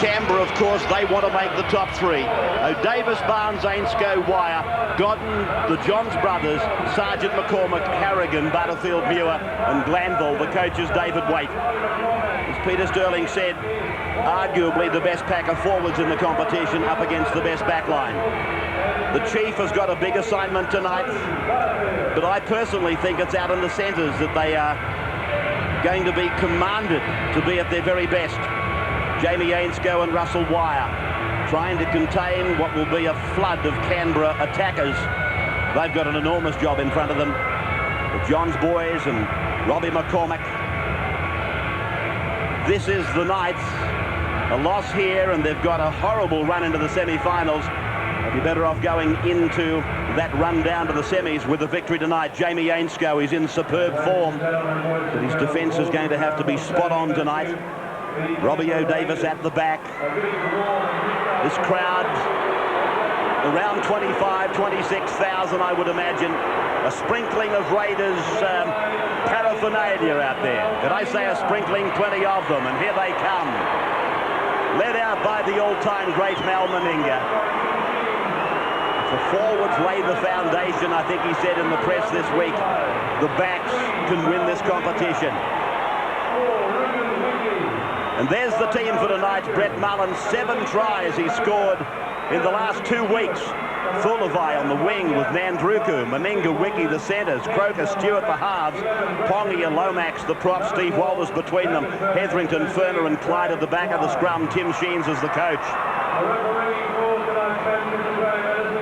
Canberra, of course, they want to make the top three. Davis, Barnes, Ainscough, Wire, Godden, the Johns brothers, Sargent, McCormack, Harrigan, Butterfield, Muir and Glanville. The coach is David Waite. As Peter Sterling said, arguably the best pack of forwards in the competition up against the best back line. The Chief has got a big assignment tonight, but I personally think it's out in the centres that they are going to be commanded to be at their very best. Jamie Ainscough and Russell Wire trying to contain what will be a flood of Canberra attackers. They've got an enormous job in front of them. The Johns boys and Robbie McCormack. This is the night. A loss here and they've got a horrible run into the semi-finals. They'll be better off going into that run down to the semis with a victory tonight. Jamie Ainscough is in superb form, but his defence is going to have to be spot on tonight. Robbie O'Davis at the back. This crowd, around 25, 26,000, I would imagine. A sprinkling of Raiders paraphernalia out there. Did I say a sprinkling? Plenty of them, and here they come. Led out by the all-time great Mal Meninga. The forwards lay the foundation, I think he said in the press this week. The backs can win this competition. And there's the team for tonight. Brett Mullen, 7 tries he scored in the last 2 weeks. Fulavai on the wing with Nandruku, Meninga, Wiki the centres, Croker, Stewart the halves, Pongi and Lomax the props, Steve Walters between them, Hetherington, Ferner and Clyde at the back of the scrum. Tim Sheens as the coach.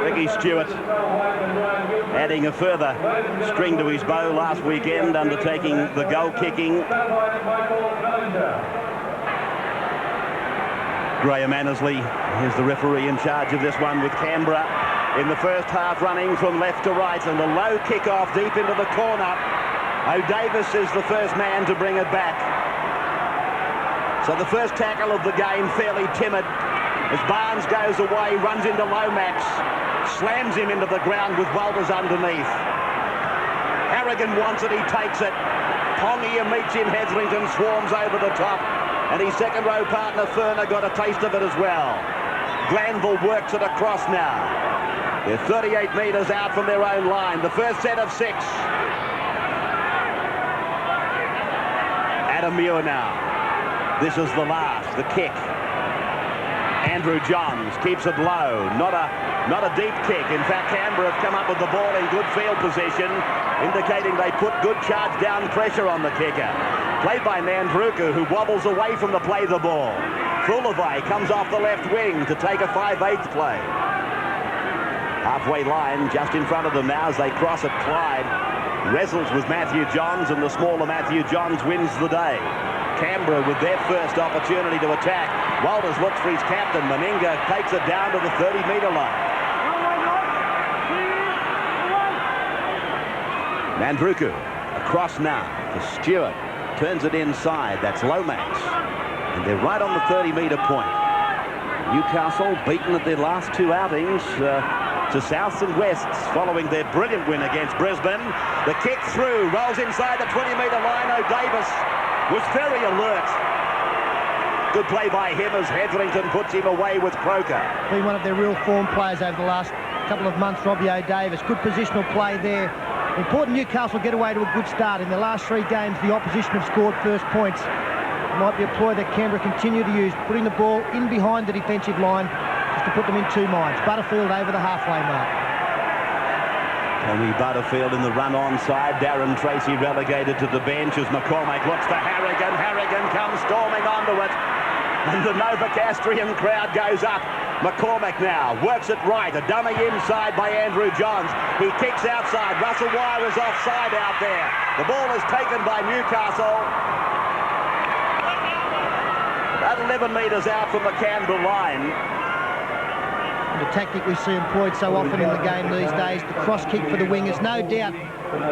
Ricky Stewart adding a further string to his bow last weekend, undertaking the goal kicking. Graham Annesley is the referee in charge of this one with Canberra in the first half running from left to right, and a low kick-off deep into the corner. O'Davis is the first man to bring it back. So the first tackle of the game fairly timid as Barnes goes away, runs into Lomax, slams him into the ground with Walters underneath. Harrigan wants it, he takes it. Pongia meets him, Hetherington swarms over the top. And his second row partner, Ferner, got a taste of it as well. Glanville works it across now. They're 38 metres out from their own line. The first set of 6. Adam Muir now. This is the last, the kick. Andrew Johns keeps it low. Not a deep kick. In fact, Canberra have come up with the ball in good field position, indicating they put good charge down pressure on the kicker. Played by Nandruku, who wobbles away from the play the ball. Fulavai comes off the left wing to take a 5/8 play. Halfway line just in front of them now as they cross at Clyde. Wrestles with Matthew Johns, and the smaller Matthew Johns wins the day. Canberra with their first opportunity to attack. Walters looks for his captain. Meninga takes it down to the 30-metre line. Nandruku across now to Stewart. Turns it inside. That's Lomax. And they're right on the 30-metre point. Newcastle beaten at their last 2 outings to Souths and Wests following their brilliant win against Brisbane. The kick through, rolls inside the 20-metre line. O'Davis was very alert. Good play by him as Hetherington puts him away with Croker. Been one of their real form players over the last couple of months, Robbie O'Davis. Good positional play there. Important Newcastle get away to a good start. In their last 3 games, the opposition have scored first points. It might be a ploy that Canberra continue to use, putting the ball in behind the defensive line just to put them in 2 minds. Butterfield over the halfway mark. Tommy Butterfield in the run-on side. Darren Tracy relegated to the bench as McCormack looks for Harrigan. Harrigan comes storming onto it. And the Novocastrian crowd goes up. McCormack now works it right. A dummy inside by Andrew Johns. He kicks outside. Russell Wire is offside out there. The ball is taken by Newcastle. About 11 metres out from the Canberra line. The tactic we see employed so often in the game these days, the cross kick for the wingers. No doubt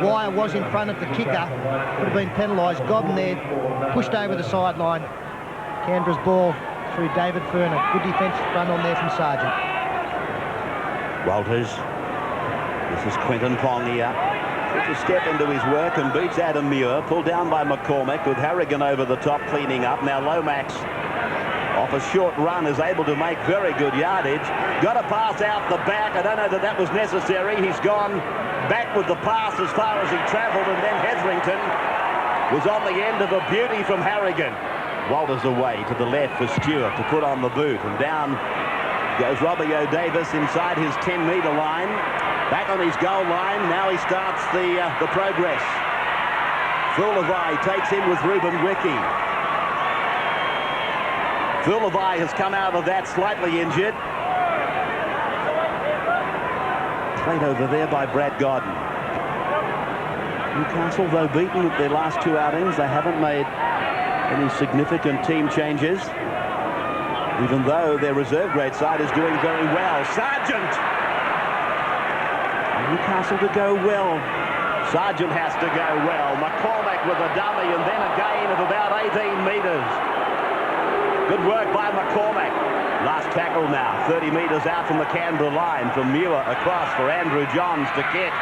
Wire was in front of the kicker. Could have been penalised. Godden there pushed over the sideline. Canberra's ball through David Ferner. Good defence run on there from Sargent. Walters. This is Quinton Pongia. Puts a step into his work and beats Adam Muir. Pulled down by McCormack with Harrigan over the top cleaning up. Now Lomax off a short run, is able to make very good yardage. Got a pass out the back. I don't know that that was necessary. He's gone back with the pass as far as he travelled, and then Hetherington was on the end of a beauty from Harrigan. Walters away to the left for Stewart to put on the boot, and down goes Robbie O'Davis inside his 10-metre line. Back on his goal line. Now he starts the progress. Fullavai takes in with Ruben Wickie. Fullavai has come out of that slightly injured. Played over there by Brad Godden. Newcastle, though beaten at their last two outings, they haven't made any significant team changes, even though their reserve grade side is doing very well. Sargent! Newcastle to go well. Sargent has to go well. McCormack with a dummy, and then a gain of about 18 metres. Good work by McCormack. Last tackle now, 30 metres out from the Canberra line, from Muir across for Andrew Johns to kick.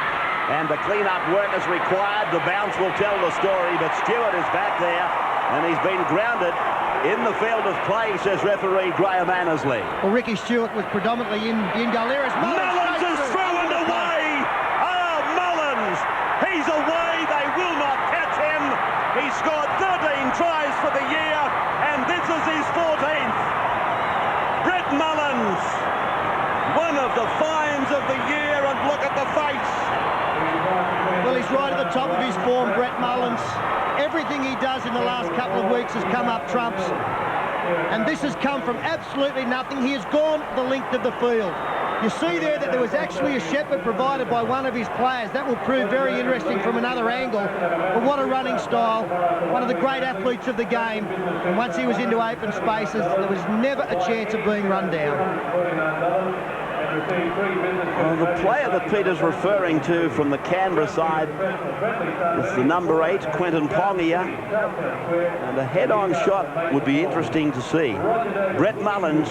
And the clean-up work is required. The bounce will tell the story, but Stewart is back there, and he's been grounded in the field of play, says referee Graham Annesley. Well, Ricky Stewart was predominantly in goal. There is Mullins is through and away. Oh, Mullins, he's away. They will not catch him. He scored 13 tries for the year, and this is his 14th. Brett Mullins, one of the finds of the year, and look at the face. Well, he's right at the top of his form, Brett Mullins. Everything he does in the last couple of weeks has come up trumps. And this has come from absolutely nothing. He has gone the length of the field. You see there that there was actually a shepherd provided by one of his players. That will prove very interesting from another angle. But what a running style. One of the great athletes of the game. And once he was into open spaces, there was never a chance of being run down. Well, the player that Peter's referring to from the Canberra side is the number 8, Quentin Pongia. And a head-on shot would be interesting to see. Brett Mullins,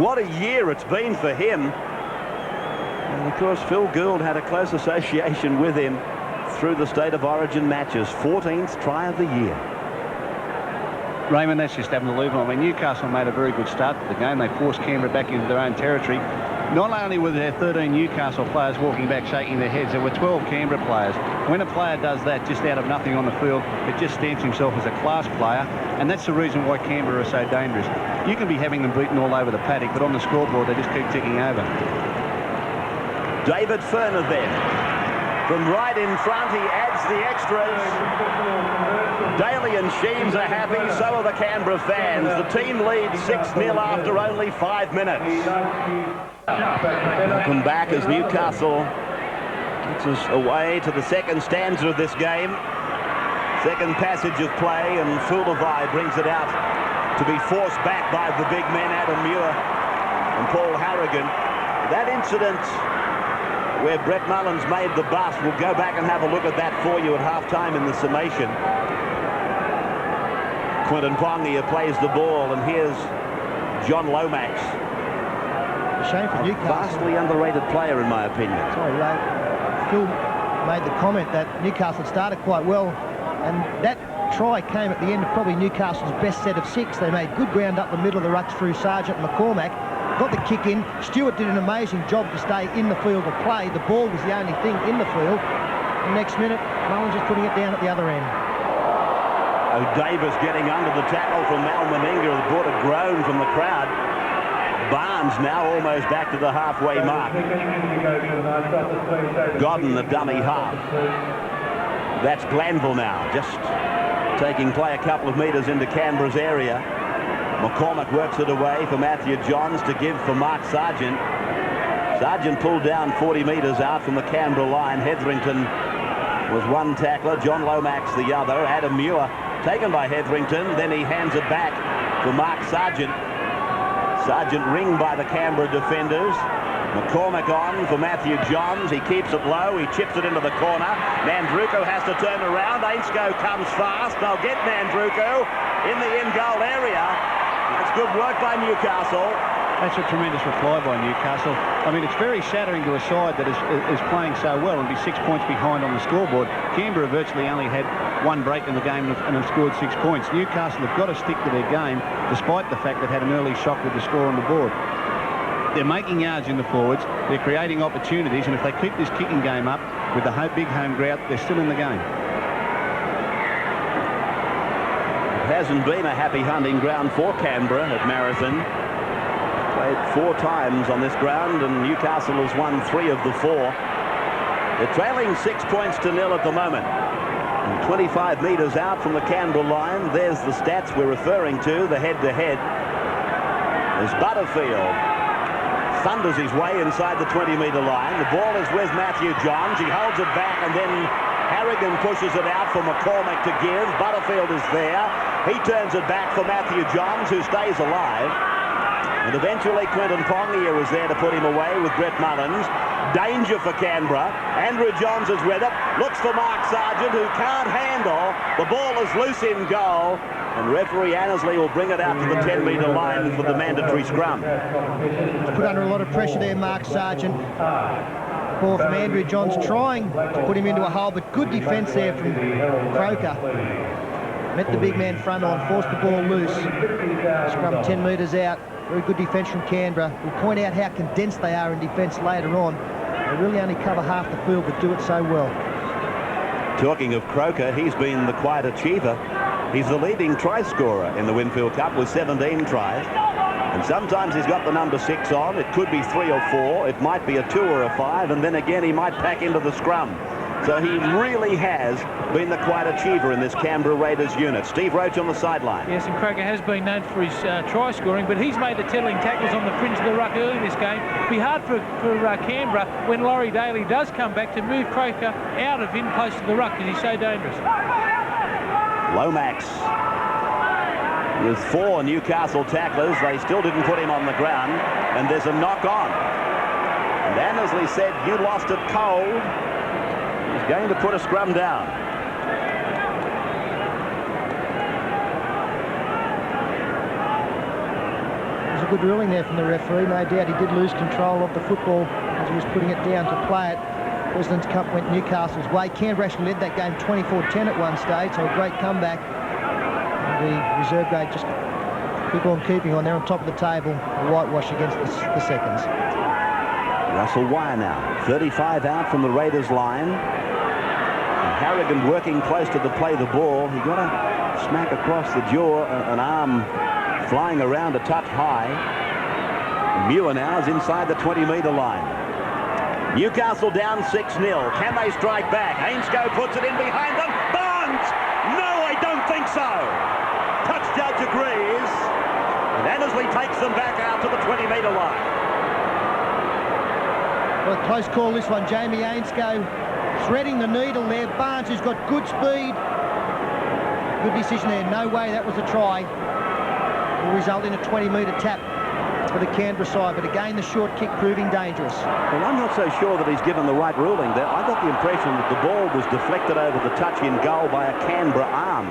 what a year it's been for him. And of course, Phil Gould had a close association with him through the State of Origin matches. 14th try of the year. Raymond, that's just unbelievable. I mean, Newcastle made a very good start to the game. They forced Canberra back into their own territory. Not only were there 13 Newcastle players walking back shaking their heads, there were 12 Canberra players. When a player does that just out of nothing on the field, it just stamps himself as a class player, and that's the reason why Canberra are so dangerous. You can be having them beaten all over the paddock, but on the scoreboard they just keep ticking over. David Furner then. From right in front, he adds the extras. Daly and Sheaves are happy, so are the Canberra fans. The team leads 6-0 after only 5 minutes. Welcome back as Newcastle gets us away to the second stanza of this game. Second passage of play, and Fullavai brings it out to be forced back by the big men, Adam Muir and Paul Harrigan. That incident where Brett Mullins made the bust, we'll go back and have a look at that for you at half-time in the summation. Quentin Pongia plays the ball, and here's John Lomax. A shame for Newcastle. Vastly underrated player, in my opinion. Sorry, Ray. Phil made the comment that Newcastle started quite well, and that try came at the end of probably Newcastle's best set of 6. They made good ground up the middle of the rucks through Sargent and McCormack. Got the kick in. Stewart did an amazing job to stay in the field of play. The ball was the only thing in the field. The next minute, Mullins is putting it down at the other end. O'Davis getting under the tackle from Mal Meninga has brought a groan from the crowd. Barnes now almost back to the halfway mark. Godden, the dummy half. That's Glanville now, just taking play a couple of metres into Canberra's area. McCormack works it away for Matthew Johns to give for Mark Sargent. Sargent pulled down 40 metres out from the Canberra line. Hetherington was one tackler, John Lomax the other. Adam Muir taken by Hetherington, then he hands it back for Mark Sargent. Sargent ringed by the Canberra defenders. McCormack on for Matthew Johns. He keeps it low, he chips it into the corner. Nandruko has to turn around. Ainsko comes fast. They'll get Nandruko in the in-goal area. It's good work by Newcastle. That's a tremendous reply by Newcastle. I mean, it's very shattering to a side that is playing so well and be 6 points behind on the scoreboard. Canberra virtually only had one break in the game and have scored 6 points. Newcastle have got to stick to their game, despite the fact they've had an early shock with the score on the board. They're making yards in the forwards, they're creating opportunities, and if they keep this kicking game up with the big home ground, they're still in the game. It hasn't been a happy hunting ground for Canberra at Marathon. Played 4 times on this ground, and Newcastle has won 3 of the 4. They're trailing 6 points to 0 at the moment. And 25 metres out from the Canberra line, there's the stats we're referring to, the head-to-head. There's Butterfield. Thunders his way inside the 20-metre line. The ball is with Matthew Johns. He holds it back, and then Harrigan pushes it out for McCormack to give. Butterfield is there. He turns it back for Matthew Johns, who stays alive. And eventually Quinton Pongia was there to put him away with Brett Mullins. Danger for Canberra. Andrew Johns is with it. Looks for Mark Sargent, who can't handle. The ball is loose in goal. And referee Annesley will bring it out to the 10-metre line for the mandatory scrum. Put under a lot of pressure there, Mark Sargent. Ball from Andrew Johns trying to put him into a hole, but good defence there from Croker. Met the big man front on, forced the ball loose. Scrum 10 metres out. Very good defence from Canberra. We'll point out how condensed they are in defence later on. They really only cover half the field, but do it so well. Talking of Croker, he's been the quiet achiever. He's the leading try scorer in the Winfield Cup with 17 tries. And sometimes he's got the number 6 on. It could be 3 or 4. It might be a 2 or a 5. And then again, he might pack into the scrum. So he really has been the quiet achiever in this Canberra Raiders unit. Steve Roach on the sideline. Yes, and Croker has been known for his try scoring, but he's made the telling tackles on the fringe of the ruck early in this game. It'll be hard for Canberra when Laurie Daly does come back to move Croker out of in close to the ruck because he's so dangerous. Lomax with 4 Newcastle tacklers. They still didn't put him on the ground, and there's a knock on. And Annesley said, "You lost it cold." He's going to put a scrum down. It was a good ruling there from the referee. No doubt he did lose control of the football as he was putting it down to play it. President's Cup went Newcastle's way. Canberra actually led that game 24-10 at one stage, so a great comeback. And the reserve grade just keep on keeping on. They're on top of the table. A whitewash against the seconds. Russell Wire now, 35 out from the Raiders line. And Harrigan working close to play the ball. He got a smack across the jaw, an arm flying around a touch high. Muir now is inside the 20-metre line. Newcastle down 6-0. Can they strike back? Ainscough puts it in behind them. Barnes! No, I don't think so. Touch judge agrees. And Annesley takes them back out to the 20-metre line. Well, close call this one. Jamie Ainscough threading the needle there. Barnes, who's got good speed. Good decision there. No way that was a try. Will result in a 20-metre tap for the Canberra side, but again the short kick proving dangerous. Well, I'm not so sure that he's given the right ruling there. I got the impression that the ball was deflected over the touch in goal by a Canberra arm.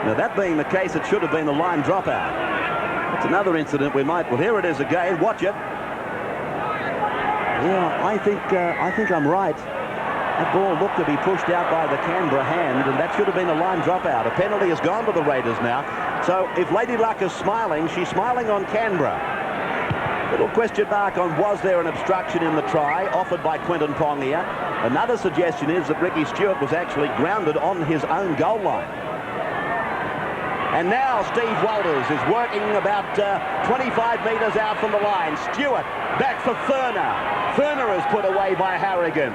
Now, that being the case, it should have been a line dropout. It's another incident we might... Well, here it is again. Watch it. Yeah, I think I'm right. That ball looked to be pushed out by the Canberra hand, and that should have been a line dropout. A penalty has gone to the Raiders now. So if Lady Luck is smiling, she's smiling on Canberra. Little question mark on was there an obstruction in the try offered by Quinton Pongia. Another suggestion is that Ricky Stewart was actually grounded on his own goal line. And now Steve Walters is working about 25 metres out from the line. Stewart back for Furner. Furner is put away by Harrigan.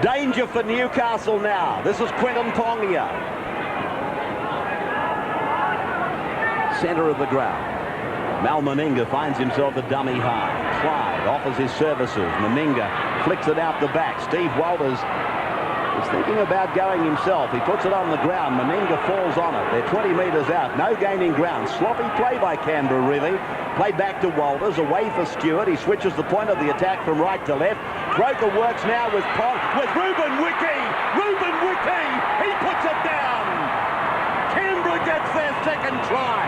Danger for Newcastle now. This is Quinton Pongia. Centre of the ground. Mal Meninga finds himself a dummy high. Clyde offers his services. Meninga flicks it out the back. Steve Walters is thinking about going himself. He puts it on the ground. Meninga falls on it. They're 20 metres out. No gaining ground. Sloppy play by Canberra, really. Played back to Walters. Away for Stewart. He switches the point of the attack from right to left. Croker works now with Ruben Wiki. Ruben Wiki. He puts it down. Canberra gets their second try.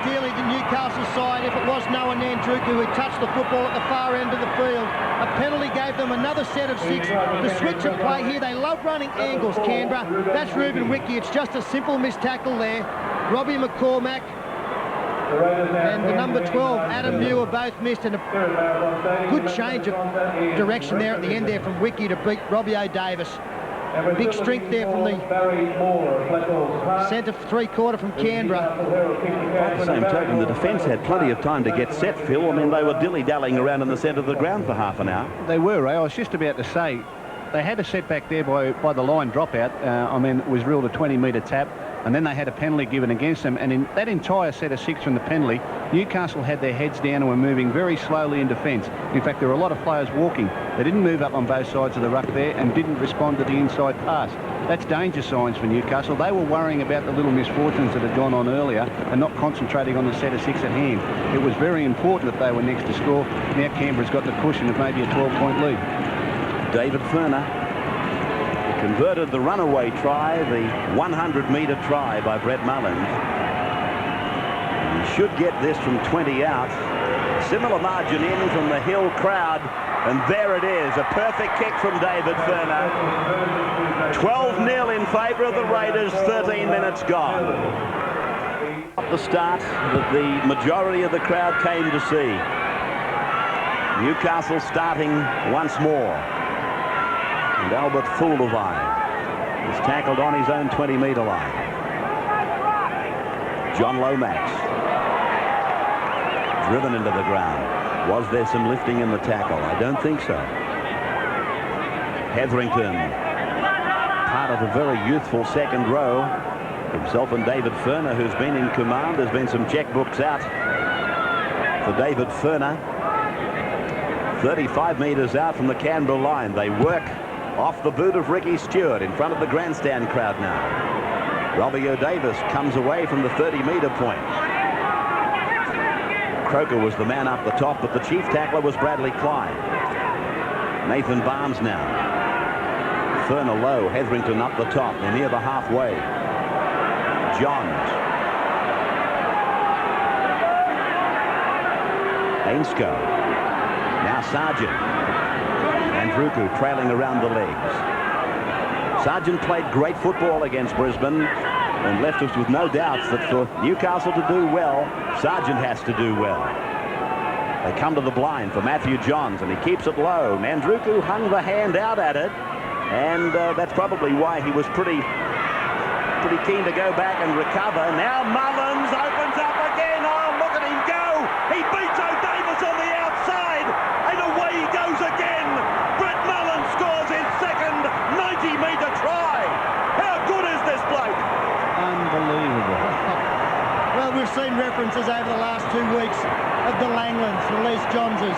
ideally the Newcastle side if it was Noah Nandruku who touched the football at the far end of the field. A penalty gave them another set of 6. The switch of play here, they love running angles, Canberra. That's Ruben Wiki. It's just a simple missed tackle there. Robbie McCormack and the number 12, Adam Muir, both missed, and a good change of direction there at the end there from Wiki to beat Robbie O'Davis. Big strength there from the centre three-quarter from Canberra. By the same token, the defence had plenty of time to get set, Phil. I mean, they were dilly-dallying around in the centre of the ground for half an hour. They were, Ray. I was just about to say, they had a setback there by the line dropout. I mean, it was ruled a 20-metre tap, and then they had a penalty given against them. And in that entire set of 6 from the penalty, Newcastle had their heads down and were moving very slowly in defence. In fact, there were a lot of players walking. They didn't move up on both sides of the ruck there and didn't respond to the inside pass. That's danger signs for Newcastle. They were worrying about the little misfortunes that had gone on earlier and not concentrating on the set of 6 at hand. It was very important that they were next to score. Now Canberra's got the cushion of maybe a 12-point lead. David Furner converted the runaway try, the 100-metre try by Brett Mullins. He should get this from 20 out. Similar margin in from the Hill crowd, and there it is, a perfect kick from David Furner. 12-0 in favour of the Raiders, 13 minutes gone. At the start that the majority of the crowd came to see. Newcastle starting once more. And Albert Fuldewein is tackled on his own 20-metre line. John Lomax driven into the ground. Was there some lifting in the tackle? I don't think so. Hetherington, part of a very youthful second row. Himself and David Furner, who's been in command. There's been some checkbooks out for David Furner. 35 metres out from the Canberra line. They work off the boot of Ricky Stewart in front of the grandstand crowd now. Robbie O'Davis comes away from the 30-metre point. Croker was the man up the top, but the chief tackler was Bradley Klein. Nathan Barnes now. Furner low, Hetherington up the top. They're near the halfway. Johns. Ainscough. Now Sargent. Nandruku trailing around the legs. Sargent played great football against Brisbane and left us with no doubts that for Newcastle to do well, Sargent has to do well. They come to the blind for Matthew Johns, and he keeps it low. Nandruku hung the hand out at it, and that's probably why he was pretty keen to go back and recover. Now Mullins opens up again. Oh, look at him go! He beats O'Davis on the outside, and away he goes again. Brett Mullins scores his second 90-metre try. How good is this bloke? Unbelievable. Well, we've seen references over the last 2 weeks of the Langlands, the Les Johnses.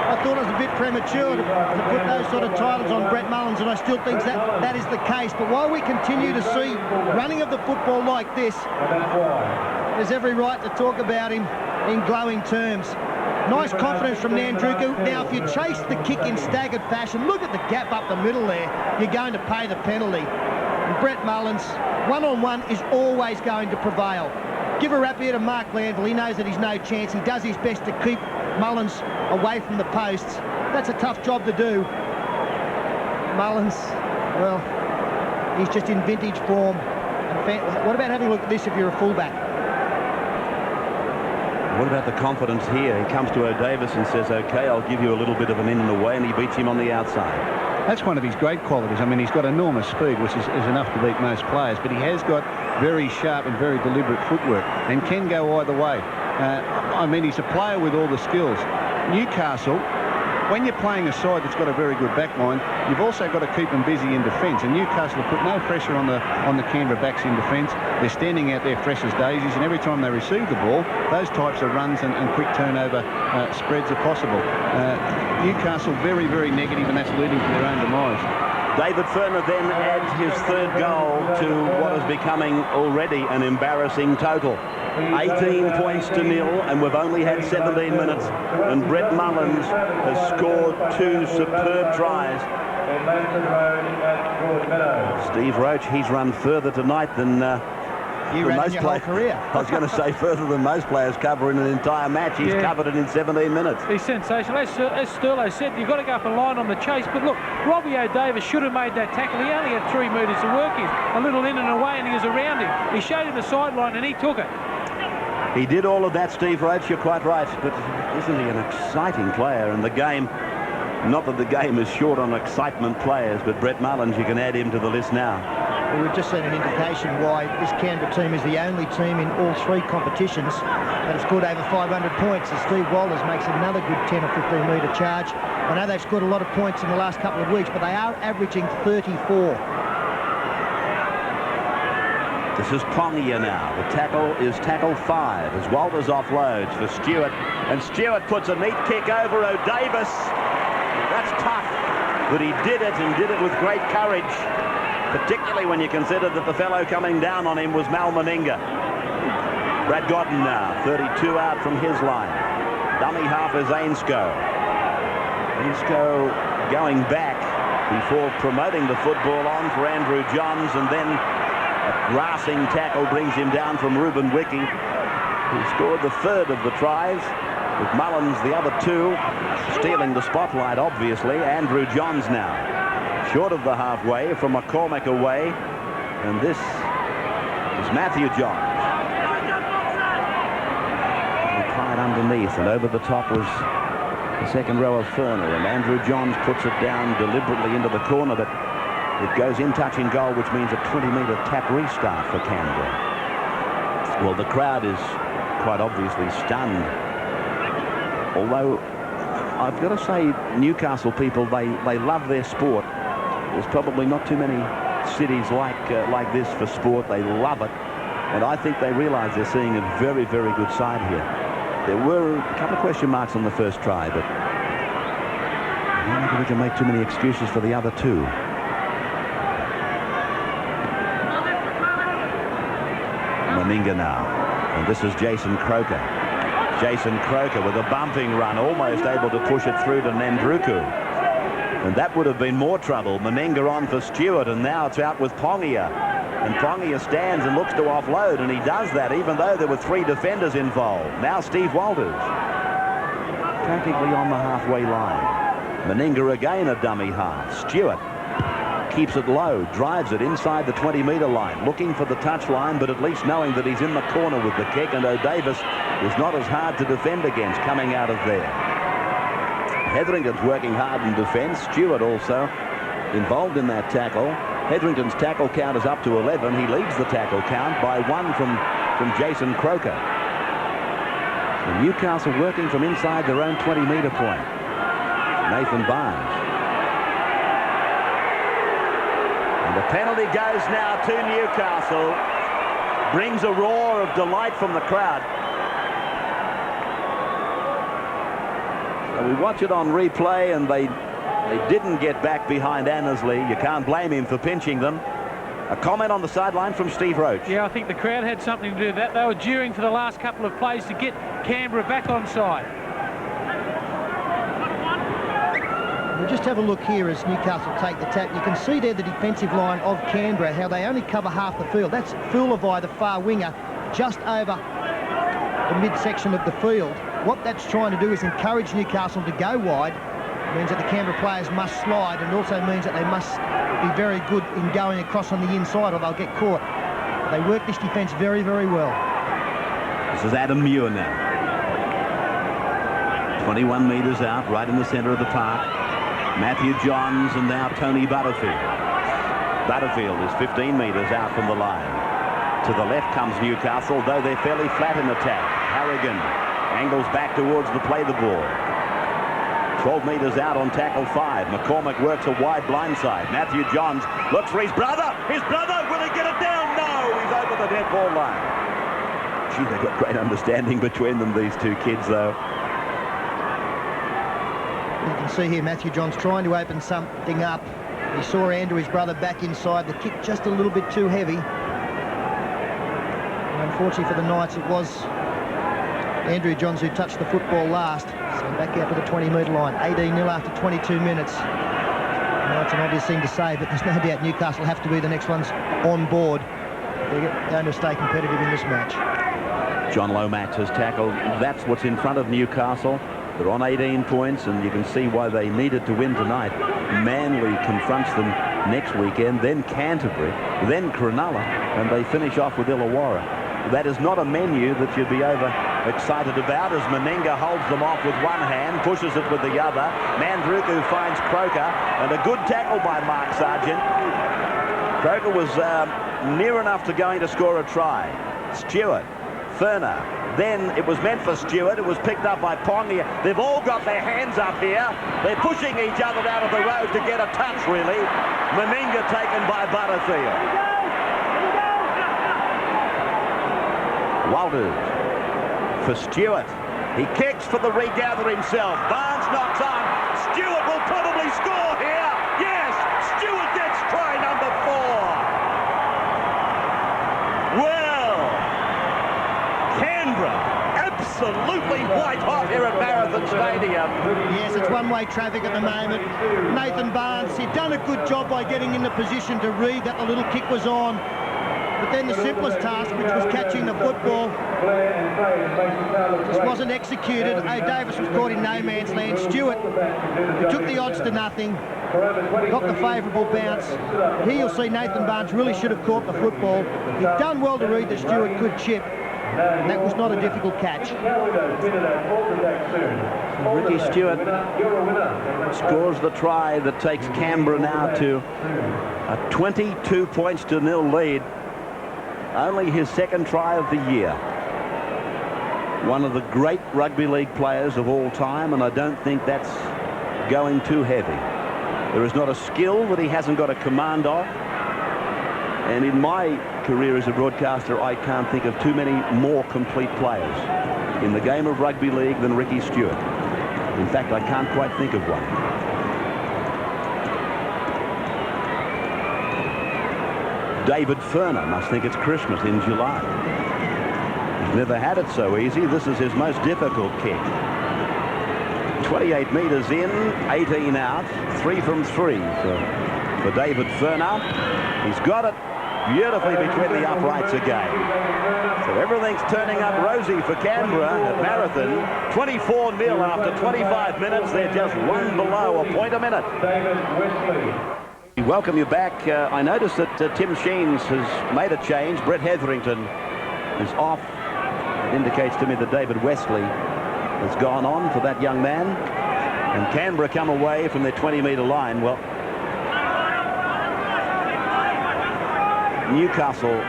I thought it was a bit premature to put those sort of titles on Brett Mullins, and I still think that is the case. But while we continue to see running of the football like this, there's every right to talk about him in glowing terms. Nice confidence from Nandruku. Now, if you chase the kick in staggered fashion, look at the gap up the middle there. You're going to pay the penalty. And Brett Mullins, one-on-one is always going to prevail. Give a rap here to Mark Landville. He knows that he's no chance. He does his best to keep Mullins away from the posts. That's a tough job to do. Mullins, well, he's just in vintage form. What about having a look at this if you're a fullback? What about the confidence here? He comes to O'Davis and says, OK, I'll give you a little bit of an in and away, and he beats him on the outside. That's one of his great qualities. I mean, he's got enormous speed, which is enough to beat most players, but he has got very sharp and very deliberate footwork and can go either way. I mean, he's a player with all the skills. Newcastle, when you're playing a side that's got a very good back line, you've also got to keep them busy in defence. And Newcastle have put no pressure on the Canberra backs in defence. They're standing out there fresh as daisies, and every time they receive the ball, those types of runs and quick turnover spreads are possible. Newcastle very, very negative, and that's leading to their own demise. David Furner then adds his third goal to what is becoming already an embarrassing total. 18 points to 0, and we've only had 17 minutes, and Brett Mullins has scored 2 superb tries. Steve Roach, he's run further tonight than You ran in your whole career. I was going to say further than most players cover in an entire match. He's covered it in 17 minutes. He's sensational. As Sterlo said, you've got to go up a line on the chase. But look, Robbie O'Davis should have made that tackle. He only had 3 metres to work in. A little in and away, and he was around him. He showed him the sideline, and he took it. He did all of that, Steve Roach, you're quite right. But isn't he an exciting player? And the game, not that the game is short on excitement players, but Brett Mullins, you can add him to the list now. Well, we've just seen an indication why this Canberra team is the only team in all 3 competitions that has scored over 500 points. As Steve Walters makes another good 10 or 15 metre charge. I know they've scored a lot of points in the last couple of weeks, but they are averaging 34. This is Pongia now. The tackle is tackle 5 as Walters offloads for Stewart. And Stewart puts a neat kick over O'Davis. That's tough, but he did it, and did it with great courage, particularly when you consider that the fellow coming down on him was Mal Meninga. Brad Godden now, 32 out from his line. Dummy half is Ainscough. Ainscough going back before promoting the football on for Andrew Johns, and then a grassing tackle brings him down from Ruben Wiki, who scored the 3rd of the tries, with Mullins the other 2, stealing the spotlight, obviously. Andrew Johns now, short of the halfway from McCormack away, and this is Matthew Johns. Tied underneath, and over the top was the second row of Furner, and Andrew Johns puts it down deliberately into the corner, but it goes in touching goal, which means a 20-metre tap restart for Canberra. Well, the crowd is quite obviously stunned. Although, I've got to say, Newcastle people, they love their sport. There's probably not too many cities like this for sport. They love it. And I think they realise they're seeing a very, very good side here. There were a couple of question marks on the first try, but I don't think we can make too many excuses for the other 2. Meninga now, and this is Jason Croker. Jason Croker with a bumping run, almost able to push it through to Nendruku. And that would have been more trouble. Meninga on for Stewart, and now it's out with Pongia. And Pongia stands and looks to offload, and he does that even though there were 3 defenders involved. Now Steve Walters, practically on the halfway line. Meninga again a dummy half. Stewart keeps it low, drives it inside the 20-metre line, looking for the touch line, but at least knowing that he's in the corner with the kick, and O'Davis is not as hard to defend against coming out of there. Hetherington's working hard in defence. Stewart also involved in that tackle. Hetherington's tackle count is up to 11. He leads the tackle count by 1 from Jason Croker. So Newcastle working from inside their own 20-metre point. Nathan Barnes. The penalty goes now to Newcastle. Brings a roar of delight from the crowd. So we watch it on replay, and they didn't get back behind Annesley. You can't blame him for pinching them. A comment on the sideline from Steve Roach. Yeah, I think the crowd had something to do with that. They were jeering for the last couple of plays to get Canberra back on side. We'll just have a look here as Newcastle take the tap. You can see there the defensive line of Canberra, how they only cover half the field. That's Fullerby, the far winger, just over the midsection of the field. What that's trying to do is encourage Newcastle to go wide. It means that the Canberra players must slide, and also means that they must be very good in going across on the inside or they'll get caught. They work this defence very, very well. This is Adam Muir now. 21 metres out, right in the centre of the park. Matthew Johns, and now Tony Butterfield. Butterfield is 15 metres out from the line. To the left comes Newcastle, though they're fairly flat in attack. Harrigan angles back towards the play the ball. 12 metres out on tackle 5. McCormack works a wide blindside. Matthew Johns looks for his brother. His brother, will he get it down? No, he's over the dead ball line. Gee, they've got great understanding between them, these 2 kids, though. You can see here Matthew Johns trying to open something up. He saw Andrew, his brother, back inside. The kick just a little bit too heavy. And unfortunately for the Knights, it was Andrew Johns who touched the football last. So back out to the 20-metre line. 18-0 after 22 minutes. Now it's an obvious thing to say, but there's no doubt Newcastle have to be the next ones on board. they're going to stay competitive in this match. John Lomax has tackled. That's what's in front of Newcastle. They're on 18 points, and you can see why they needed to win tonight. Manly confronts them next weekend, then Canterbury, then Cronulla, and they finish off with Illawarra. That is not a menu that you'd be over excited about, as Meninga holds them off with one hand, pushes it with the other. Mandruku finds Croker, and a good tackle by Mark Sargent. Croker was near enough to going to score a try. Stewart, Furner, then it was meant for Stewart. It was picked up by Pongia. They've all got their hands up here. They're pushing each other out of the road to get a touch, really. Meninga taken by Butterfield. Walters for Stewart. He kicks for the regather himself. Barnes knocks on. Stewart will probably score here. Yes, Stewart gets try number 4. Well, Canberra absolutely white hot here at Marathon Stadium. Yes, it's one-way traffic at the moment. Nathan Barnes, he'd done a good job by getting in the position to read that the little kick was on. But then the simplest task, which was catching the football, just wasn't executed. Davis was caught in no man's land. Stewart, who took the odds to nothing, got the favourable bounce. Here you'll see Nathan Barnes really should have caught the football. He'd done well to read that Stewart could chip. And that was not a difficult catch. Ricky Stewart scores the try that takes Canberra now to a 22 points to 0 lead. Only his second try of the year. One of the great rugby league players of all time, and I don't think that's going too heavy. There is not a skill that he hasn't got a command of. And in my career as a broadcaster, I can't think of too many more complete players in the game of rugby league than Ricky Stewart. In fact, I can't quite think of one. David Furner must think it's Christmas in July. He's never had it so easy. This is his most difficult kick. 28 metres in, 18 out, 3 from 3 for David Furner. He's got it beautifully between the uprights again. So everything's turning up rosy for Canberra at Marathon. 24-0 after 25 minutes. They're just one below a point a minute. We welcome you back. I noticed that Tim Sheens has made a change. Brett Hetherington is off. It indicates to me that David Wesley has gone on for that young man. And Canberra come away from their 20-metre line. Well, Newcastle,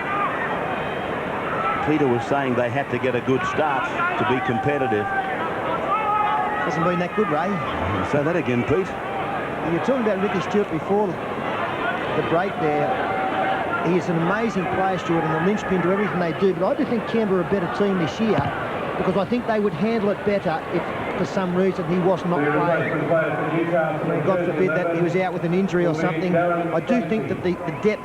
Peter was saying they had to get a good start to be competitive. Hasn't been that good, Ray. Say that again, Pete. You were talking about Ricky Stewart before the break there. He is an amazing player, Stewart, and the linchpin to everything they do. But I do think Canberra are a better team this year, because I think they would handle it better if, for some reason, he was not playing. God forbid that he was out with an injury or something. I do think that the depth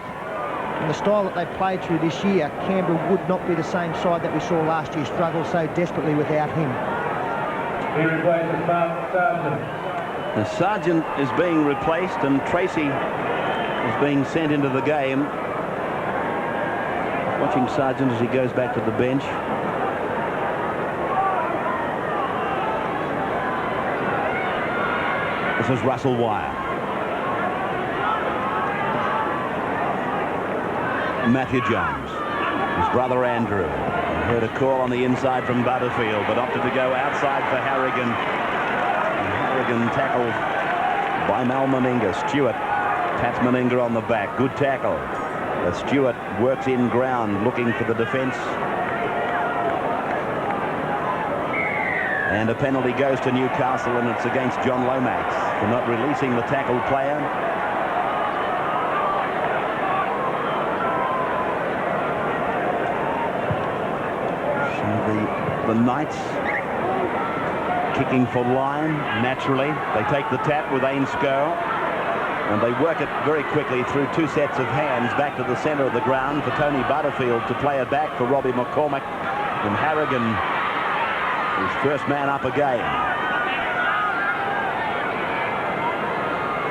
and the style that they played through this year, Canberra would not be the same side that we saw last year struggle so desperately without him. He replaces Mark Sargent. The Sargent is being replaced, and Tracy is being sent into the game. Watching Sargent as he goes back to the bench. This is Russell Wire. Matthew Jones, his brother Andrew. Heard a call on the inside from Butterfield, but opted to go outside for Harrigan. And Harrigan tackled by Mal Meninga. Stewart pats Meninga on the back. Good tackle. Stewart works in ground, looking for the defence. And a penalty goes to Newcastle, and it's against John Lomax for not releasing the tackled player. The Knights kicking for line naturally. They take the tap with Ainscow, and they work it very quickly through 2 sets of hands back to the centre of the ground for Tony Butterfield to play it back for Robbie McCormack. And Harrigan is first man up again.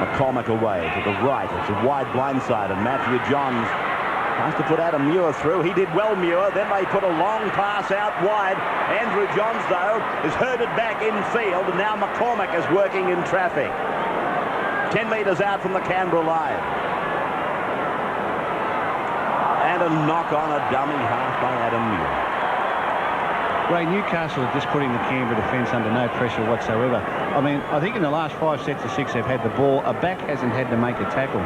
McCormack away to the right. It's a wide blindside, and Matthew Johns Has to put Adam Muir through. He did well, Muir. Then they put a long pass out wide. Andrew Johns, though, is herded back in field. And now McCormick is working in traffic. 10 metres out from the Canberra line. And a knock on a dummy half by Adam Muir. Ray, Newcastle are just putting the Canberra defence under no pressure whatsoever. I mean, I think in the last 5 sets of 6 they've had the ball. A back hasn't had to make a tackle.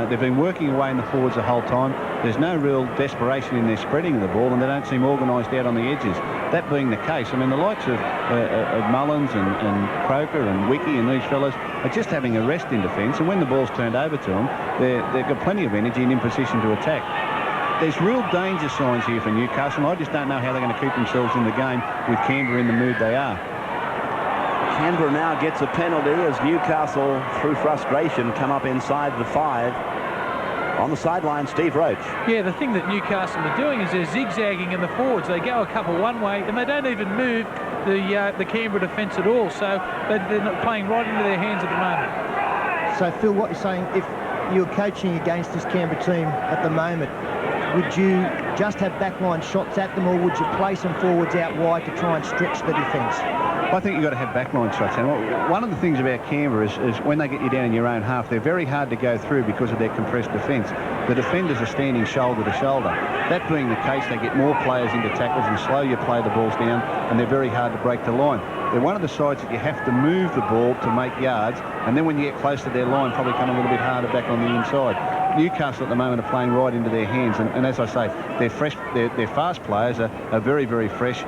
They've been working away in the forwards the whole time. There's no real desperation in their spreading of the ball, and they don't seem organised out on the edges. That being the case, I mean, the likes of Mullins and Croker and Wiki and these fellas are just having a rest in defence, and when the ball's turned over to them, they've got plenty of energy and in position to attack. There's real danger signs here for Newcastle. I just don't know how they're going to keep themselves in the game with Canberra in the mood they are. Canberra now gets a penalty as Newcastle, through frustration, come up inside the 5. On the sideline, Steve Roach. Yeah, the thing that Newcastle are doing is they're zigzagging in the forwards. They go a couple one way and they don't even move the Canberra defence at all. So they're not playing right into their hands at the moment. So, Phil, what you're saying, if you're coaching against this Canberra team at the moment, would you just have backline shots at them, or would you play some forwards out wide to try and stretch the defence? I think you've got to have backline shots. And one of the things about Canberra is when they get you down in your own half, they're very hard to go through because of their compressed defence. The defenders are standing shoulder to shoulder. That being the case, they get more players into tackles and slow your play the balls down, and they're very hard to break the line. They're one of the sides that you have to move the ball to make yards, and then when you get close to their line, probably come a little bit harder back on the inside. Newcastle at the moment are playing right into their hands, and as I say, they're fresh. Their fast players are very, very fresh.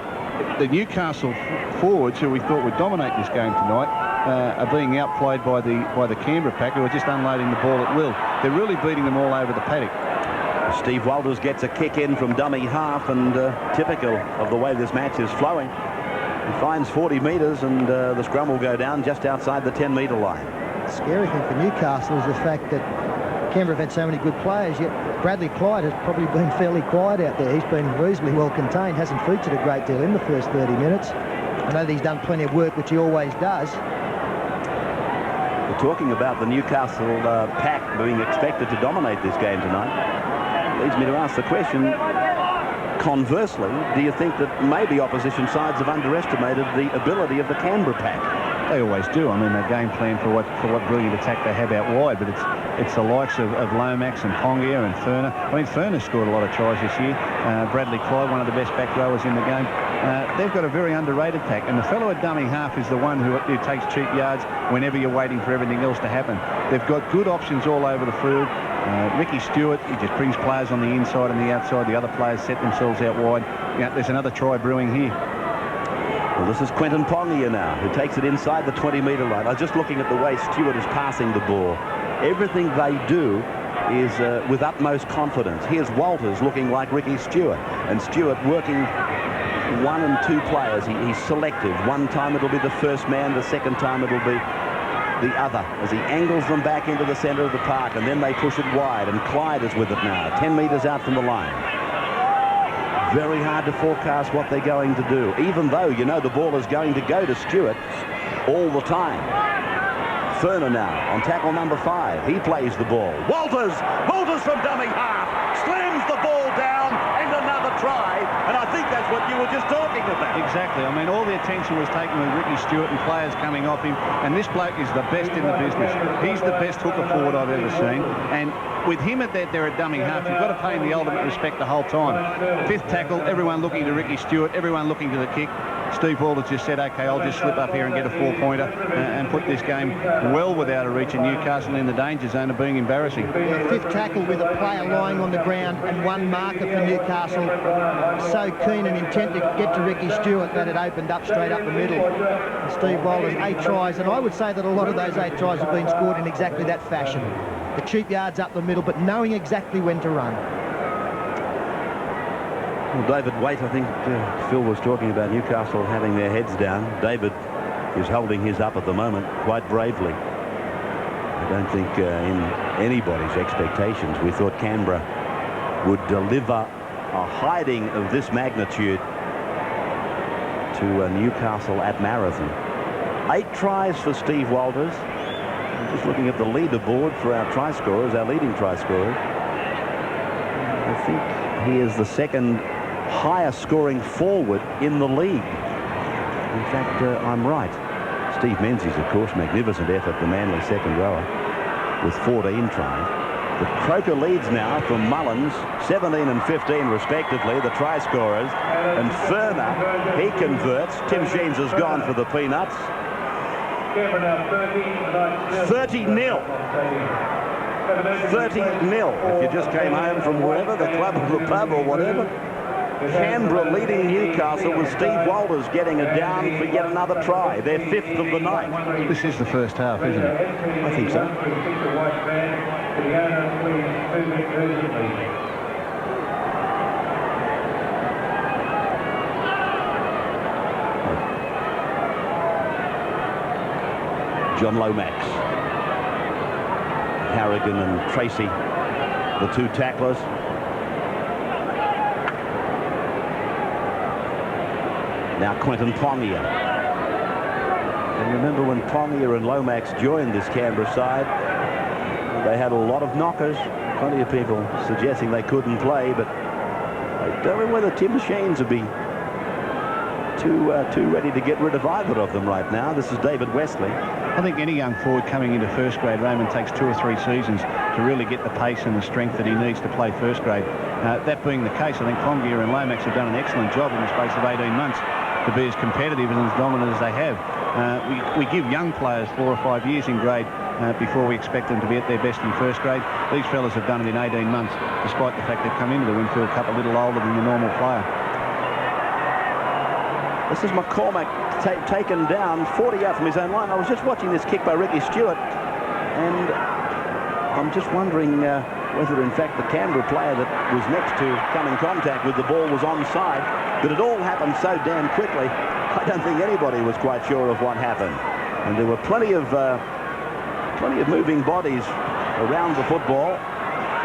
The Newcastle forwards, who we thought would dominate this game tonight, are being outplayed by the Canberra pack, who are just unloading the ball at will. They're really beating them all over the paddock. Steve Walters gets a kick in from dummy half, and typical of the way this match is flowing. He finds 40 metres, and the scrum will go down just outside the 10-metre line. The scary thing for Newcastle is the fact that Canberra have had so many good players, yet Bradley Clyde has probably been fairly quiet out there. He's been reasonably well contained, hasn't featured a great deal in the first 30 minutes. I know that he's done plenty of work, which he always does. We're talking about the Newcastle pack being expected to dominate this game tonight. Leads me to ask the question, conversely, do you think that maybe opposition sides have underestimated the ability of the Canberra pack? They always do. I mean, they game plan for what brilliant attack they have out wide, but it's the likes of Lomax and Pongia and Furner. I mean, Furner scored a lot of tries this year. Bradley Clyde, one of the best back rowers in the game. They've got a very underrated pack, and the fellow at dummy half is the one who takes cheap yards whenever you're waiting for everything else to happen. They've got good options all over the field. Ricky Stewart, he just brings players on the inside and the outside. The other players set themselves out wide. Yeah, there's another try brewing here. Well, this is Quentin Pongia now, who takes it inside the 20-metre line. I was just looking at the way Stewart is passing the ball. Everything they do is with utmost confidence. Here's Walters looking like Ricky Stewart, and Stewart working 1 and 2 players. He's selective. One time it'll be the first man, the second time it'll be the other, as he angles them back into the centre of the park, and then they push it wide, and Clyde is with it now, 10 metres out from the line. Very hard to forecast what they're going to do, even though you know the ball is going to go to Stewart all the time. Furner now on tackle number 5. He plays the ball. Walters from dummy half, slams the ball down, and another try. And I think that's what you were just talking about. Exactly. I mean, all the attention was taken with Ricky Stewart and players coming off him, and this bloke is the best in the business. He's the best hooker forward I've ever seen, and with him at there at dummy half, you've got to pay him the ultimate respect the whole time. 5th tackle, everyone looking to Ricky Stewart, everyone looking to the kick. Steve Walters just said, OK, I'll just slip up here and get a 4-pointer and put this game well without a reach, and Newcastle in the danger zone of being embarrassing. Yeah, 5th tackle with a player lying on the ground and one marker for Newcastle. So keen and intent to get to Ricky Stewart that it opened up straight up the middle. And Steve Walters, 8 tries, and I would say that a lot of those 8 tries have been scored in exactly that fashion. The cheap yards up the middle, but knowing exactly when to run. Well, David Waite, I think Phil was talking about Newcastle having their heads down. David is holding his up at the moment quite bravely. I don't think in anybody's expectations we thought Canberra would deliver a hiding of this magnitude to Newcastle at Marathon. 8 tries for Steve Walters. I'm just looking at the leaderboard for our try scorers, our leading try scorers. I think he is the second highest scoring forward in the league. In fact, I'm right. Steve Menzies, of course, magnificent effort, the Manly second rower, with 14 tries. But Croker leads now from Mullins, 17 and 15 respectively, the try scorers. And Ferner, he converts. Tim Sheens has gone for the peanuts. 30-0. 30-0. If you just came home from wherever, the club or the pub or whatever. Canberra leading Newcastle with Steve Walters getting it down for yet another try. Their 5th of the night. This is the first half, isn't it? I think so. John Lomax, Harrigan and Tracy, the two tacklers. Now Quentin Pongia. And remember when Pongia and Lomax joined this Canberra side, they had a lot of knockers, plenty of people suggesting they couldn't play, but I don't know whether Tim Sheens would be too ready to get rid of either of them right now. This is David Wesley. I think any young forward coming into first grade, Raymond, takes 2 or 3 seasons to really get the pace and the strength that he needs to play first grade. That being the case, I think Pongia and Lomax have done an excellent job in the space of 18 months to be as competitive and as dominant as they have. We give young players 4 or 5 years in grade before we expect them to be at their best in first grade. These fellas have done it in 18 months, despite the fact they've come into the Winfield Cup a little older than the normal player. This is McCormack taken down 40 out from his own line. I was just watching this kick by Ricky Stewart, and I'm just wondering whether in fact the Canberra player that was next to come in contact with the ball was onside. But it all happened so damn quickly, I don't think anybody was quite sure of what happened. And there were plenty of moving bodies around the football.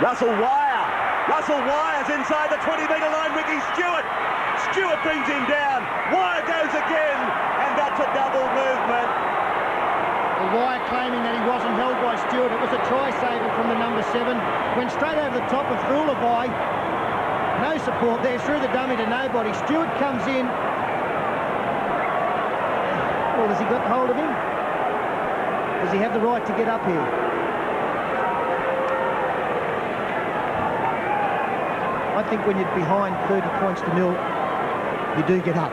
Russell Wyre's inside the 20-metre line. Ricky Stewart brings him down. Wyre goes again, and that's a double movement. Well, Wyre claiming that he wasn't held by Stewart. It was a try saver from the number 7. Went straight over the top of Thulabhai. No support there, through the dummy to nobody. Stewart comes in. Well, has he got hold of him? Does he have the right to get up here? I think when you're behind 30 points to 0, you do get up.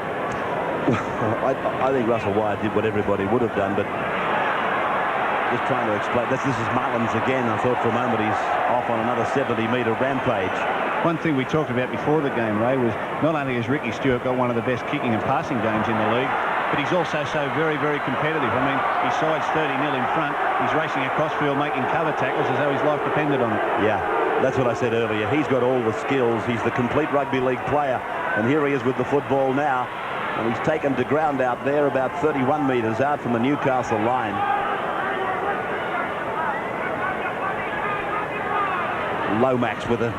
I think Russell Wyre did what everybody would have done, but just trying to explain. This is Mullins again. I thought for a moment he's off on another 70-metre rampage. One thing we talked about before the game, Ray, was not only has Ricky Stewart got one of the best kicking and passing games in the league, but he's also so very, very competitive. I mean, his side's 30-0 in front. He's racing across field, making cover tackles as though his life depended on it. Yeah, that's what I said earlier. He's got all the skills. He's the complete rugby league player. And here he is with the football now. And he's taken to ground out there about 31 metres out from the Newcastle line. Lomax with a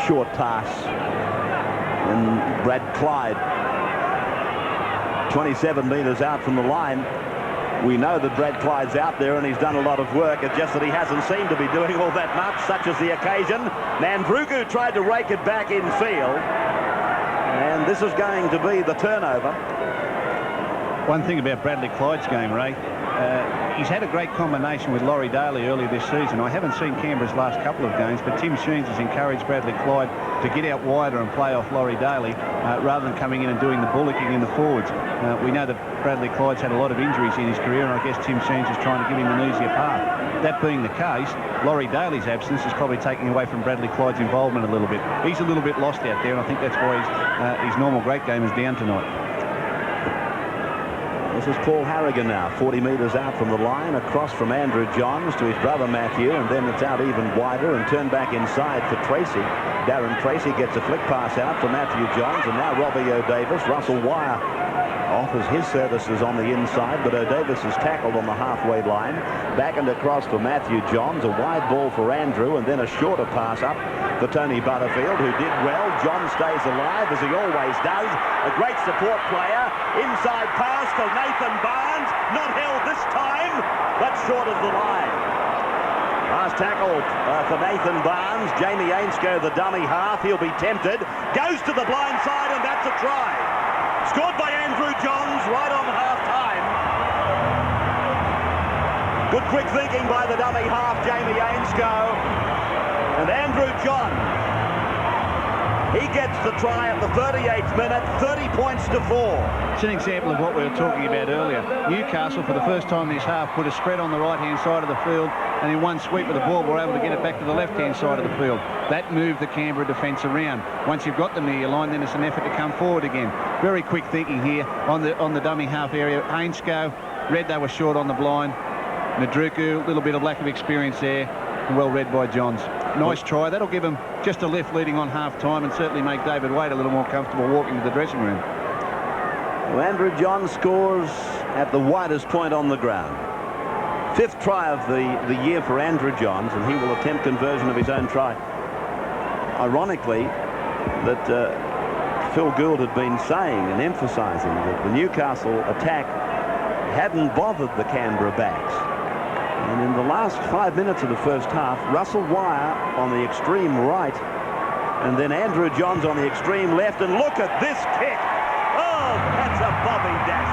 short pass. And Brad Clyde, 27 metres out from the line. We know that Brad Clyde's out there and he's done a lot of work. It's just that he hasn't seemed to be doing all that much, such as the occasion. Nandrugu tried to rake it back in field. And this is going to be the turnover. One thing about Bradley Clyde's game, Ray, he's had a great combination with Laurie Daly earlier this season. I haven't seen Canberra's last couple of games, but Tim Sheens has encouraged Bradley Clyde to get out wider and play off Laurie Daly rather than coming in and doing the bullocking in the forwards. We know that Bradley Clyde's had a lot of injuries in his career, and I guess Tim Sheens is trying to give him an easier path. That being the case, Laurie Daly's absence is probably taking away from Bradley Clyde's involvement a little bit. He's a little bit lost out there, and I think that's why his normal great game is down tonight. This is Paul Harrigan now, 40 metres out from the line, across from Andrew Johns to his brother Matthew, and then it's out even wider and turned back inside for Tracy. Darren Tracy gets a flick pass out for Matthew Johns, and now Robbie O'Davis. Russell Wyre offers his services on the inside, but O'Davis is tackled on the halfway line. Back and across for Matthew Johns, a wide ball for Andrew, and then a shorter pass up for Tony Butterfield, who did well. John stays alive, as he always does. A great support player. Inside pass to Nathan Barnes. Not held this time, but short of the line. Last tackle for Nathan Barnes. Jamie Ainscough, the dummy half. He'll be tempted. Goes to the blind side, and that's a try. Scored by Andrew Johns right on half-time. Good quick thinking by the dummy half, Jamie Ainscough. And Andrew Johns, he gets the try at the 38th minute, 30 points to 4. It's an example of what we were talking about earlier. Newcastle, for the first time this half, put a spread on the right-hand side of the field, and in one sweep of the ball, were able to get it back to the left-hand side of the field. That moved the Canberra defence around. Once you've got them near your line, then it's an effort to come forward again. Very quick thinking here on the dummy half area. Ainscough read they were short on the blind. Nadruku, a little bit of lack of experience there, and well read by Johns. Nice try. That'll give him just a lift leading on half-time and certainly make David Wade a little more comfortable walking to the dressing room. Well, Andrew Johns scores at the widest point on the ground. 5th try of the year for Andrew Johns, and he will attempt conversion of his own try. Ironically, that Phil Gould had been saying and emphasising that the Newcastle attack hadn't bothered the Canberra backs. And in the last 5 minutes of the first half, Russell Wire on the extreme right, and then Andrew Johns on the extreme left. And look at this kick. Oh, that's a bobbing dash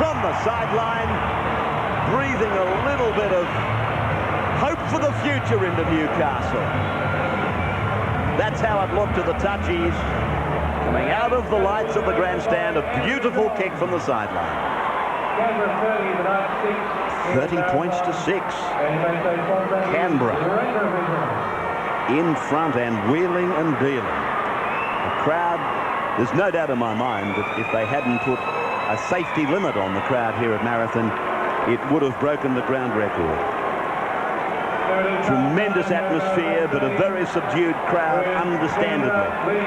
from the sideline, breathing a little bit of hope for the future into Newcastle. That's how it looked to the touchies. Coming out of the lights of the grandstand, a beautiful kick from the sideline. 30 points to 6. Canberra in front and wheeling and dealing. The crowd, there's no doubt in my mind that if they hadn't put a safety limit on the crowd here at Marathon, it would have broken the ground record. Tremendous atmosphere, but a very subdued crowd, understandably,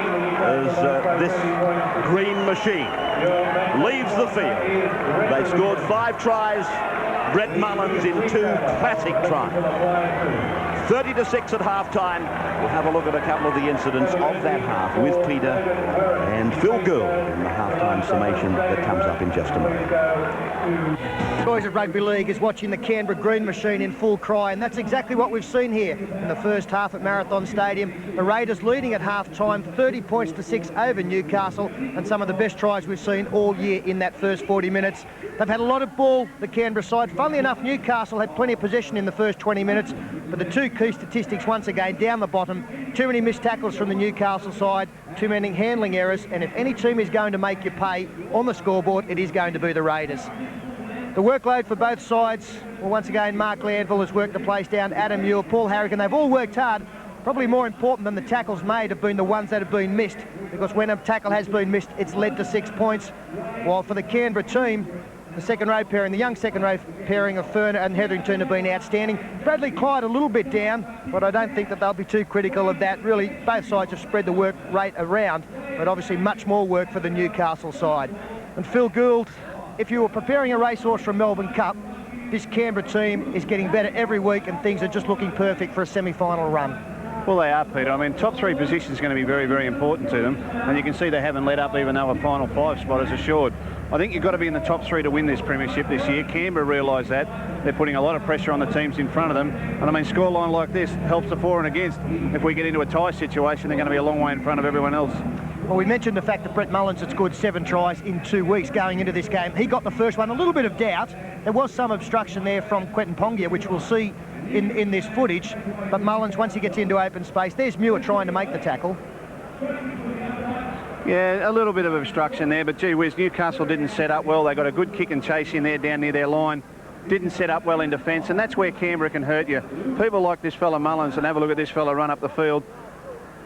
as this green machine leaves the field. They've scored 5 tries. Brett Mullins in 2 classic tries. 30 to 6 at half-time. We'll have a look at a couple of the incidents of that half with Peter and Phil Gould in the half-time summation that comes up in just a moment. Boys of Rugby League is watching the Canberra Green Machine in full cry, and that's exactly what we've seen here in the first half at Marathon Stadium. The Raiders leading at half-time, 30 points to 6 over Newcastle, and some of the best tries we've seen all year in that first 40 minutes. They've had a lot of ball, the Canberra side. Funnily enough, Newcastle had plenty of possession in the first 20 minutes, but the 2 key statistics once again down the bottom: too many missed tackles from the Newcastle side, too many handling errors, and if any team is going to make you pay on the scoreboard, it is going to be the Raiders. The workload for both sides, well, once again, Mark Landville has worked the place down, Adam Muir, Paul Harrigan, they've all worked hard. Probably more important than the tackles made have been the ones that have been missed, because when a tackle has been missed, it's led to 6 points. While for the Canberra team, the second row pairing, the young second row pairing of Ferner and Hetherington have been outstanding. Bradley Clyde a little bit down, but I don't think that they'll be too critical of that. Really, both sides have spread the work rate around, but obviously much more work for the Newcastle side. And Phil Gould, if you were preparing a racehorse for a Melbourne Cup, this Canberra team is getting better every week, and things are just looking perfect for a semi-final run. Well, they are, Peter. I mean, top 3 positions is going to be very, very important to them, and you can see they haven't let up even though a final 5 spot is assured. I think you've got to be in the top 3 to win this premiership this year. Canberra realise that. They're putting a lot of pressure on the teams in front of them, and I mean, scoreline like this helps the for and against. If we get into a tie situation, they're going to be a long way in front of everyone else. Well, we mentioned the fact that Brett Mullins had scored 7 tries in 2 weeks going into this game. He got the first one, a little bit of doubt. There was some obstruction there from Quentin Pongia, which we'll see in this footage. But Mullins, once he gets into open space, there's Muir trying to make the tackle. Yeah, a little bit of obstruction there, but gee whiz, Newcastle didn't set up well. They got a good kick and chase in there down near their line. Didn't set up well in defence, and that's where Canberra can hurt you. People like this fella Mullins, and have a look at this fella run up the field.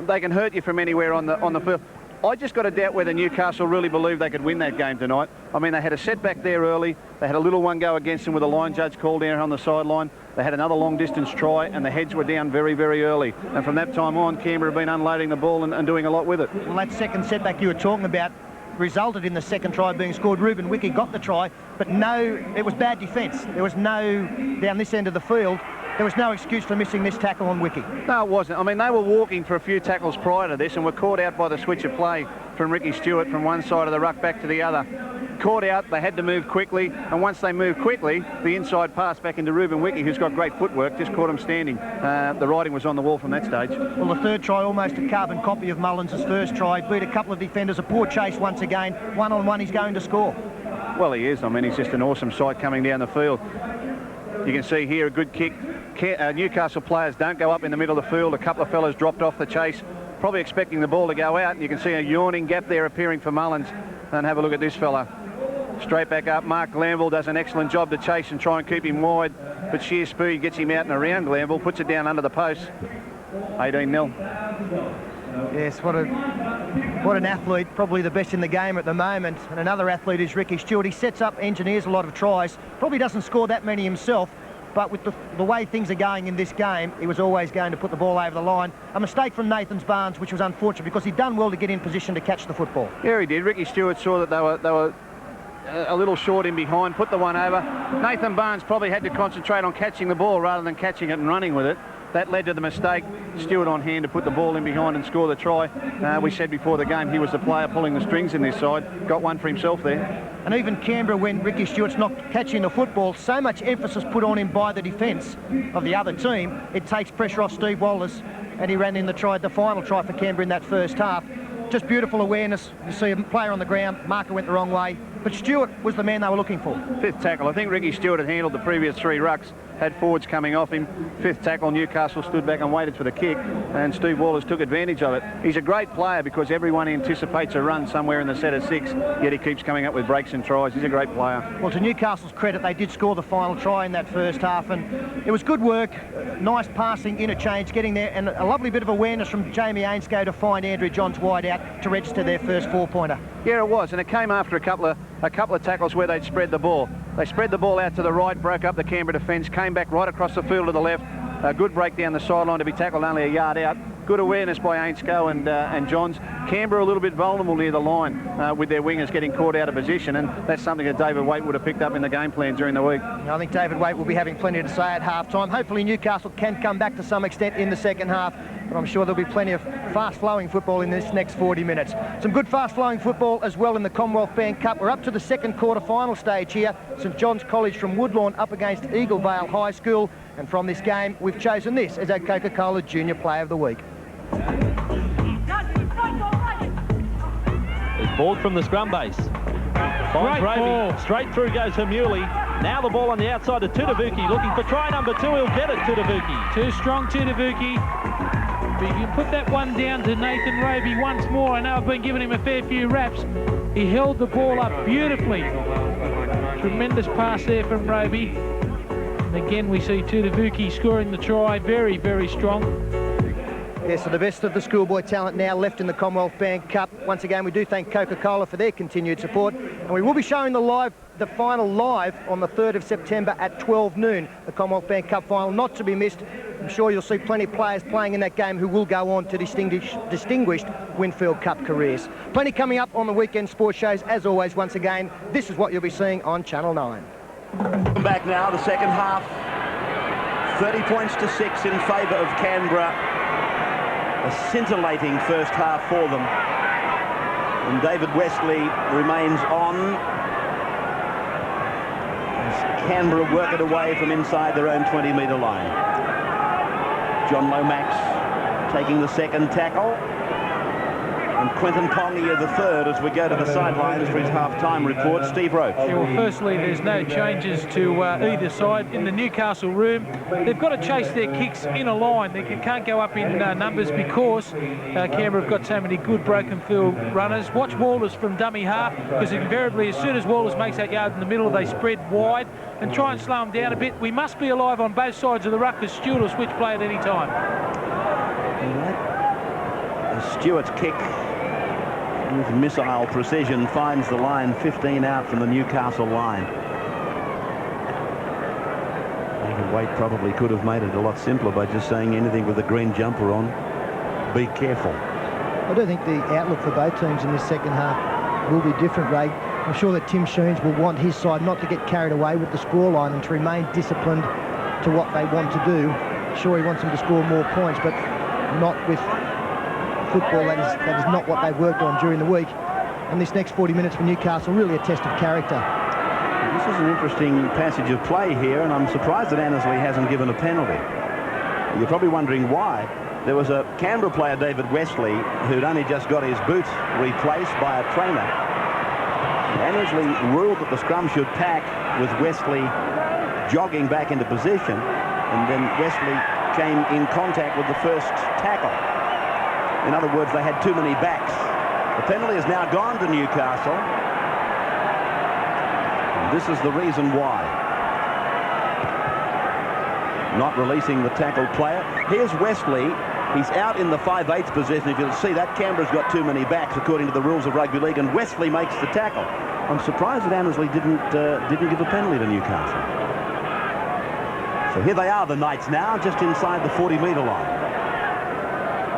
They can hurt you from anywhere on the field. I just got to doubt whether Newcastle really believed they could win that game tonight. I mean, they had a setback there early. They had a little one go against them with a line judge called down on the sideline. They had another long-distance try, and the heads were down very, very early. And from that time on, Canberra have been unloading the ball and doing a lot with it. Well, that second setback you were talking about resulted in the second try being scored. Ruben Wickie got the try, but no, it was bad defence. There was no, down this end of the field, there was no excuse for missing this tackle on Wickie. No, it wasn't. I mean, they were walking for a few tackles prior to this and were caught out by the switch of play from Ricky Stewart from one side of the ruck back to the other. caught out, they had to move quickly, and once they moved quickly, the inside pass back into Ruben Wickie, who's got great footwork, just caught him standing. The writing was on the wall from that stage. Well, the third try, almost a carbon copy of Mullins' first try. Beat a couple of defenders, a poor chase once again. One-on-one, he's going to score. Well, he is. I mean, he's just an awesome sight coming down the field. You can see here a good kick. Newcastle players don't go up in the middle of the field. A couple of fellas dropped off the chase, probably expecting the ball to go out. And you can see a yawning gap there appearing for Mullins. And have a look at this fella. Straight back up. Mark Glanville does an excellent job to chase and try and keep him wide. But sheer speed gets him out and around Glanville, puts it down under the post. 18-0. Yes, what an athlete, probably the best in the game at the moment. And another athlete is Ricky Stewart. He sets up, engineers a lot of tries. Probably doesn't score that many himself, but with the way things are going in this game, he was always going to put the ball over the line. A mistake from Nathan Barnes, which was unfortunate because he'd done well to get in position to catch the football. Yeah, he did. Ricky Stewart saw that they were a little short in behind, put the one over. Nathan Barnes probably had to concentrate on catching the ball rather than catching it and running with it. That led to the mistake. Stewart on hand to put the ball in behind and score the try. We said before the game he was the player pulling the strings in this side. Got one for himself there. And even Canberra, when Ricky Stewart's not catching the football, so much emphasis put on him by the defence of the other team, it takes pressure off Steve Wallace, and he ran in the final try for Canberra in that first half. Just beautiful awareness. You see a player on the ground, marker went the wrong way, but Stewart was the man they were looking for. Fifth tackle. I think Ricky Stewart had handled the previous three rucks, had forwards coming off him. Fifth tackle, Newcastle stood back and waited for the kick, and Steve Wallace took advantage of it. He's a great player because everyone anticipates a run somewhere in the set of six, yet he keeps coming up with breaks and tries. He's a great player. Well, to Newcastle's credit, they did score the final try in that first half, and it was good work, nice passing, interchange, getting there, and a lovely bit of awareness from Jamie Ainscough to find Andrew Johns wide out to register their first four-pointer. Yeah, it was, and it came after a couple of tackles where they'd spread the ball. They spread the ball out to the right, broke up the Canberra defence, came back right across the field to the left. A good break down the sideline to be tackled only a yard out. Good awareness by Ainscough and Johns. Canberra a little bit vulnerable near the line with their wingers getting caught out of position, and that's something that David Waite would have picked up in the game plan during the week. I think David Waite will be having plenty to say at half-time. Hopefully Newcastle can come back to some extent in the second half, but I'm sure there'll be plenty of fast-flowing football in this next 40 minutes. Some good fast-flowing football as well in the Commonwealth Bank Cup. We're up to the second quarter-final stage here. St John's College from Woodlawn up against Eagle Vale High School. And from this game, we've chosen this as our Coca-Cola Junior Player of the Week. It's ball from the scrum base. Finds Gravy. Straight through goes Hamuli. Now the ball on the outside to Tudavuki. Looking for try number 2. He'll get it, Tudavuki. Too strong, Tudavuki. But if you put that one down to Nathan Roby once more, I know I've been giving him a fair few raps. He held the ball up beautifully. Tremendous pass there from Roby. And again, we see Tudavuki scoring the try. Very, very strong. Yeah, so the best of the schoolboy talent now left in the Commonwealth Bank Cup. Once again, we do thank Coca-Cola for their continued support. And we will be showing the final live on the 3rd of September at 12 noon. The Commonwealth Bank Cup final, not to be missed. I'm sure you'll see plenty of players playing in that game who will go on to distinguished Winfield Cup careers. Plenty coming up on the weekend sports shows. As always, once again, this is what you'll be seeing on Channel 9. Back now, the second half. 30 points to 6 in favour of Canberra. A scintillating first half for them. And David Wesley remains on as Canberra work it away from inside their own 20-metre line. John Lomax taking the second tackle. And Quentin Pongia the third as we go to the sidelines for his half-time report. Steve Roach. Yeah, well, firstly, there's no changes to either side. In the Newcastle room, they've got to chase their kicks in a line. They can't go up in numbers because Canberra have got so many good broken field runners. Watch Walters from dummy half, because invariably, as soon as Walters makes that yard in the middle, they spread wide and try and slow them down a bit. We must be alive on both sides of the ruck, because Stewart will switch play at any time. Stewart's kick with missile precision finds the line 15 out from the Newcastle line. David Waite probably could have made it a lot simpler by just saying anything with a green jumper on, be careful. I don't think the outlook for both teams in this second half will be different, Ray. I'm sure that Tim Sheens will want his side not to get carried away with the scoreline and to remain disciplined to what they want to do. Sure, he wants them to score more points, but not with football that is not what they've worked on during the week. And this next 40 minutes for Newcastle, really a test of character. This is an interesting passage of play here, and I'm surprised that Annesley hasn't given a penalty. You're probably wondering why. There was a Canberra player, David Wesley, who'd only just got his boot replaced by a trainer. Annesley ruled that the scrum should pack with Wesley jogging back into position, and then Wesley came in contact with the first tackle. In other words, they had too many backs. The penalty is now gone to Newcastle. And this is the reason why. Not releasing the tackled player. Here's Wesley. He's out in the 5/8 position. If you'll see that, Canberra's got too many backs according to the rules of rugby league, and Wesley makes the tackle. I'm surprised that Annesley didn't give a penalty to Newcastle. So here they are, the Knights now, just inside the 40-metre line.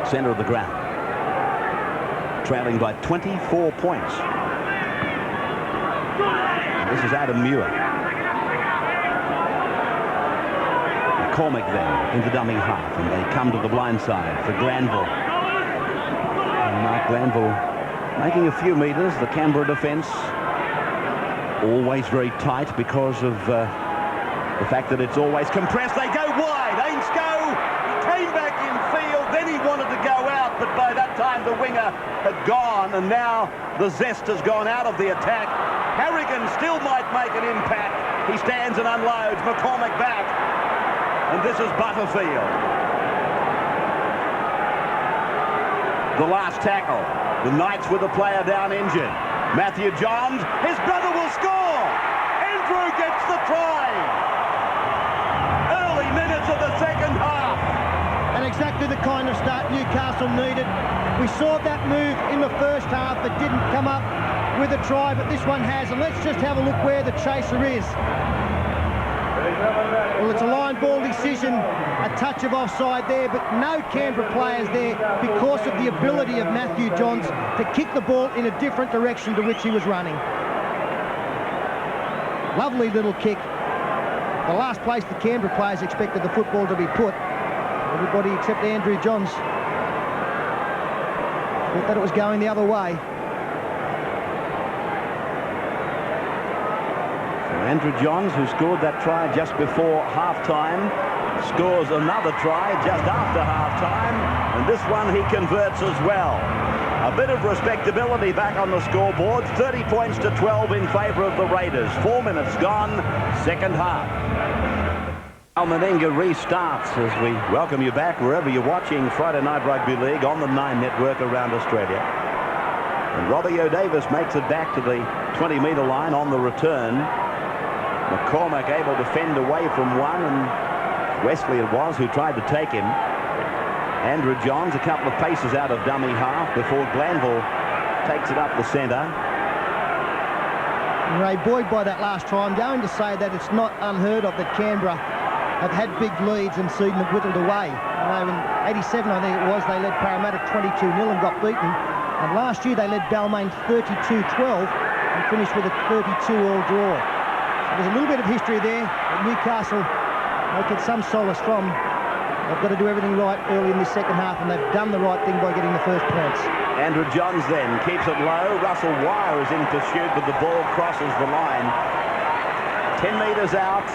Centre of the ground. Trailing by 24 points. And this is Adam Muir. McCormick then into dummy half, and they come to the blind side for Glanville. And Mark Glanville making a few metres. The Canberra defence always very tight because of the fact that it's always compressed. They go wide. Ainscow, he came back in field, then he wanted to go out, but by that time the winger had gone, and now the zest has gone out of the attack. Harrigan still might make an impact. He stands and unloads. McCormick back. And this is Butterfield. The last tackle. The Knights with the player down injured. Matthew Johns, his brother will score. Andrew gets the try. Early minutes of the second half. And exactly the kind of start Newcastle needed. We saw that move in the first half. It didn't come up with a try, but this one has. And let's just have a look where the chaser is. Well, it's a line ball decision, a touch of offside there, but no Canberra players there because of the ability of Matthew Johns to kick the ball in a different direction to which he was running. Lovely little kick. The last place the Canberra players expected the football to be put. Everybody except Andrew Johns thought that it was going the other way. Andrew Johns, who scored that try just before half-time, scores another try just after half-time, and this one he converts as well. A bit of respectability back on the scoreboard. 30 points to 12 in favour of the Raiders. 4 minutes gone, second half. Meninga restarts as we welcome you back wherever you're watching Friday Night Rugby League on the 9 network around Australia. And Robbie O'Davis makes it back to the 20-metre line on the return. McCormick able to fend away from one, and Wesley it was who tried to take him. Andrew Johns a couple of paces out of dummy half before Glanville takes it up the centre. Ray, buoyed by that last try, I'm going to say that it's not unheard of that Canberra have had big leads and seen them whittled away. You know, in 87, I think it was, they led Parramatta 22-0 and got beaten. And last year they led Balmain 32-12 and finished with a 32-all draw. There's a little bit of history there that Newcastle will get some solace from. They've got to do everything right early in this second half, and they've done the right thing by getting the first points. Andrew Johns then keeps it low. Russell Wire is in pursuit, but the ball crosses the line. 10 metres out.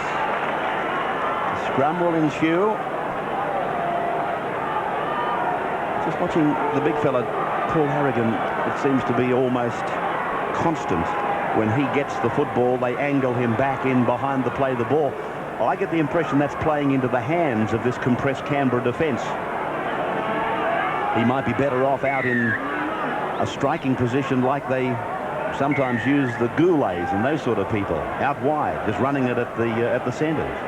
Scrum will ensue. Just watching the big fella, Paul Harrigan, it seems to be almost constant. When he gets the football, they angle him back in behind the play the ball. I get the impression that's playing into the hands of this compressed Canberra defence. He might be better off out in a striking position like they sometimes use the Goulets and those sort of people, out wide, just running it at the centres.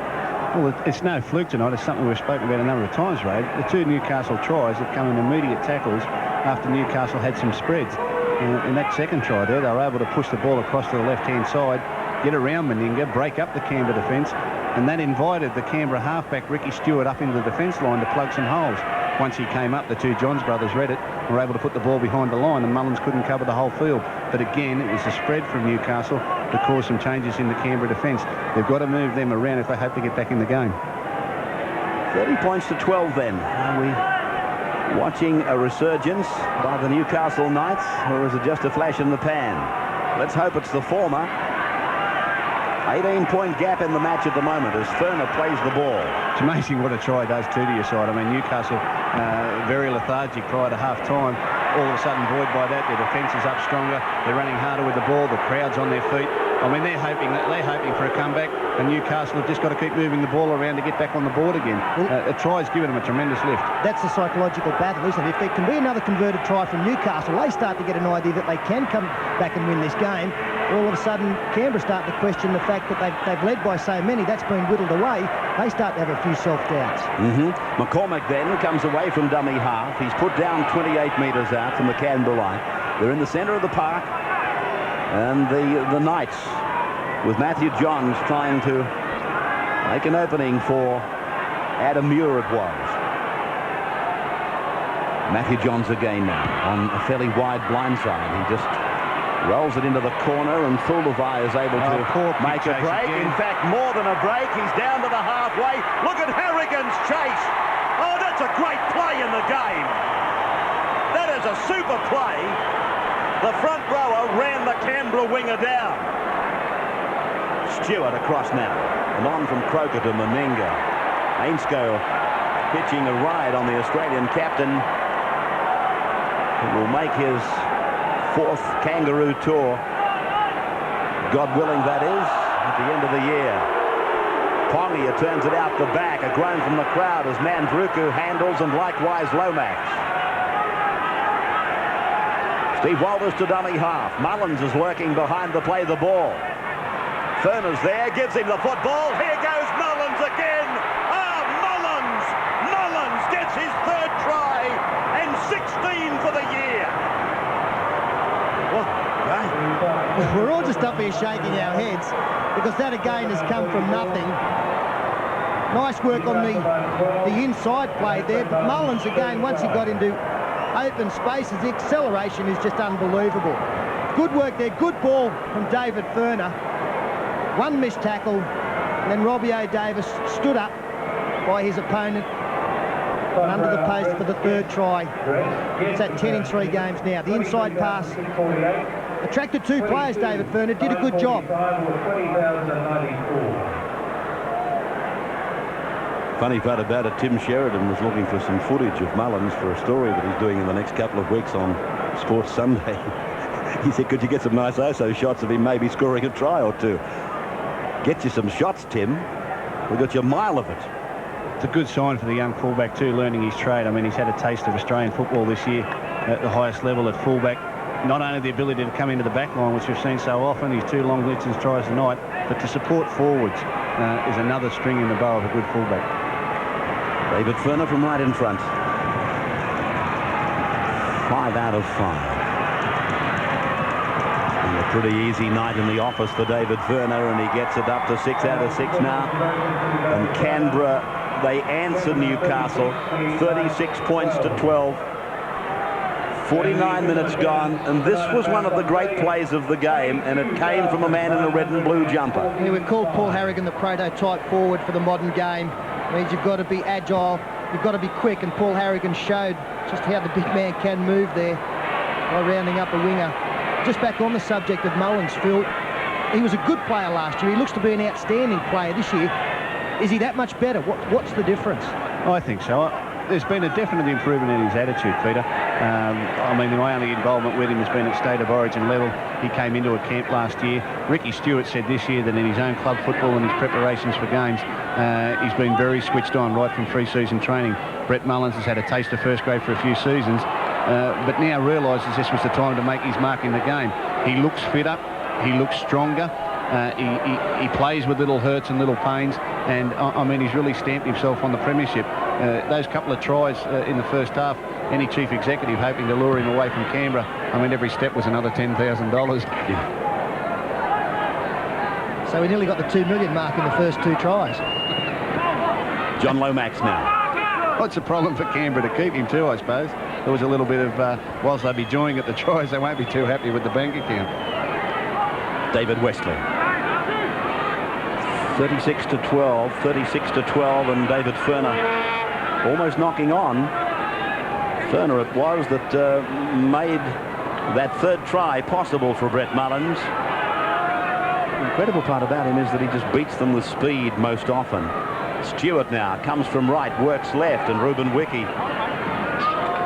Well, it's no fluke tonight. It's something we've spoken about a number of times, Ray. The two Newcastle tries have come in immediate tackles after Newcastle had some spreads. In that second try there, they were able to push the ball across to the left-hand side, get around Meninga, break up the Canberra defence, and that invited the Canberra halfback, Ricky Stewart, up into the defence line to plug some holes. Once he came up, the two Johns brothers read it, were able to put the ball behind the line, and Mullins couldn't cover the whole field. But again, it was the spread from Newcastle that caused some changes in the Canberra defence. They've got to move them around if they hope to get back in the game. 30 points to 12 then. We watching a resurgence by the Newcastle Knights, or is it just a flash in the pan? Let's hope it's the former. 18-point gap in the match at the moment as Furner plays the ball. It's amazing what a try does to your side. I mean, Newcastle very lethargic prior to half-time. All of a sudden, buoyed by that, their defence is up stronger. They're running harder with the ball. The crowd's on their feet. I mean, they're hoping for a comeback, and Newcastle have just got to keep moving the ball around to get back on the board again. A try's given them a tremendous lift. That's the psychological battle, isn't it? If there can be another converted try from Newcastle, they start to get an idea that they can come back and win this game. All of a sudden, Canberra start to question the fact that they've led by so many. That's been whittled away. They start to have a few self-doubts. McCormack then comes away from dummy half. He's put down 28 metres out from the Canberra line. They're in the centre of the park. And the Knights, with Matthew Johns trying to make an opening for Adam Muir it was. Matthew Johns again now on a fairly wide blindside. He just rolls it into the corner, and Fuldevi is able to make a break. Again. In fact, more than a break. He's down to the halfway. Look at Harrigan's chase. Oh, that's a great play in the game. That is a super play. The front rower ran the Canberra winger down. Stewart across now. And on from Croker to Meninga. Ainscough pitching a ride on the Australian captain, who will make his 4th Kangaroo tour, God willing that is, at the end of the year. Pongia turns it out the back. A groan from the crowd as Mandruku handles, and likewise Lomax. Steve Walters to dummy half. Mullins is lurking behind the play the ball. Furner's there, gives him the football. Here goes Mullins again. Mullins! Mullins gets his 3rd try and 16 for the year. We're all just up here shaking our heads because that again has come from nothing. Nice work on the inside play there, but Mullins again, once he got into open spaces, the acceleration is just unbelievable. Good work there, good ball from David Furner. One missed tackle, and then Robbie O'Davis stood up by his opponent and under the post for the 3rd try. It's at 10 in 3 games now. The inside pass attracted 2 players. David Furner did a good job. Funny part about it, Tim Sheridan was looking for some footage of Mullins for a story that he's doing in the next couple of weeks on Sports Sunday. He said, could you get some nice ISO shots of him maybe scoring a try or two? Get you some shots, Tim. We got you a mile of it. It's a good sign for the young fullback too, learning his trade. I mean, he's had a taste of Australian football this year at the highest level at fullback. Not only the ability to come into the back line, which we've seen so often, his 2 long distance tries tonight, but to support forwards is another string in the bow of a good fullback. David Furner from right in front. 5 out of 5. And a pretty easy night in the office for David Furner, and he gets it up to 6 out of 6 now. And Canberra, they answer Newcastle 36 points to 12. 49 minutes gone, and this was one of the great plays of the game, and it came from a man in a red and blue jumper. Yeah, we've called Paul Harrigan the prototype forward for the modern game. It means you've got to be agile, you've got to be quick, and Paul Harrigan showed just how the big man can move there by rounding up a winger. Just back on the subject of Mullins, Phil, he was a good player last year. He looks to be an outstanding player this year. Is he that much better? What's the difference? I think so. There's been a definite improvement in his attitude, Peter. I mean, my only involvement with him has been at State of Origin level. He came into a camp last year. Ricky Stewart said this year that in his own club football and his preparations for games, he's been very switched on right from pre-season training. Brett Mullins has had a taste of first grade for a few seasons, but now realises this was the time to make his mark in the game. He looks fitter, he looks stronger, he plays with little hurts and little pains, and I mean, he's really stamped himself on the premiership. Those couple of tries in the first half, any chief executive hoping to lure him away from Canberra, I mean, every step was another $10,000. Yeah. So we nearly got the 2 million mark in the first 2 tries. John Lomax now. What's the problem for Canberra to keep him too, I suppose? There was a little bit of, whilst they'll be joying at the tries, they won't be too happy with the bank account. David Westley. 36 to 12, 36 to 12, and David Furner almost knocking on Turner it was that made that third try possible for Brett Mullins. The incredible part about him is that he just beats them with speed most often. Stewart now comes from right, works left, and Ruben Wicke,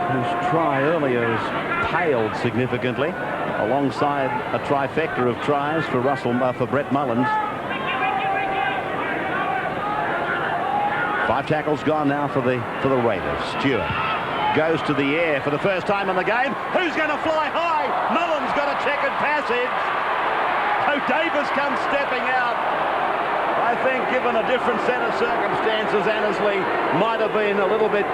whose try earlier has paled significantly, alongside a trifecta of tries for for Brett Mullins. 5 tackles gone now for the Raiders. Stewart goes to the air for the first time in the game. Who's going to fly high? Mullins got a checkered passage. Oh, Davis comes stepping out. I think given a different set of circumstances, Annesley might have been a little bit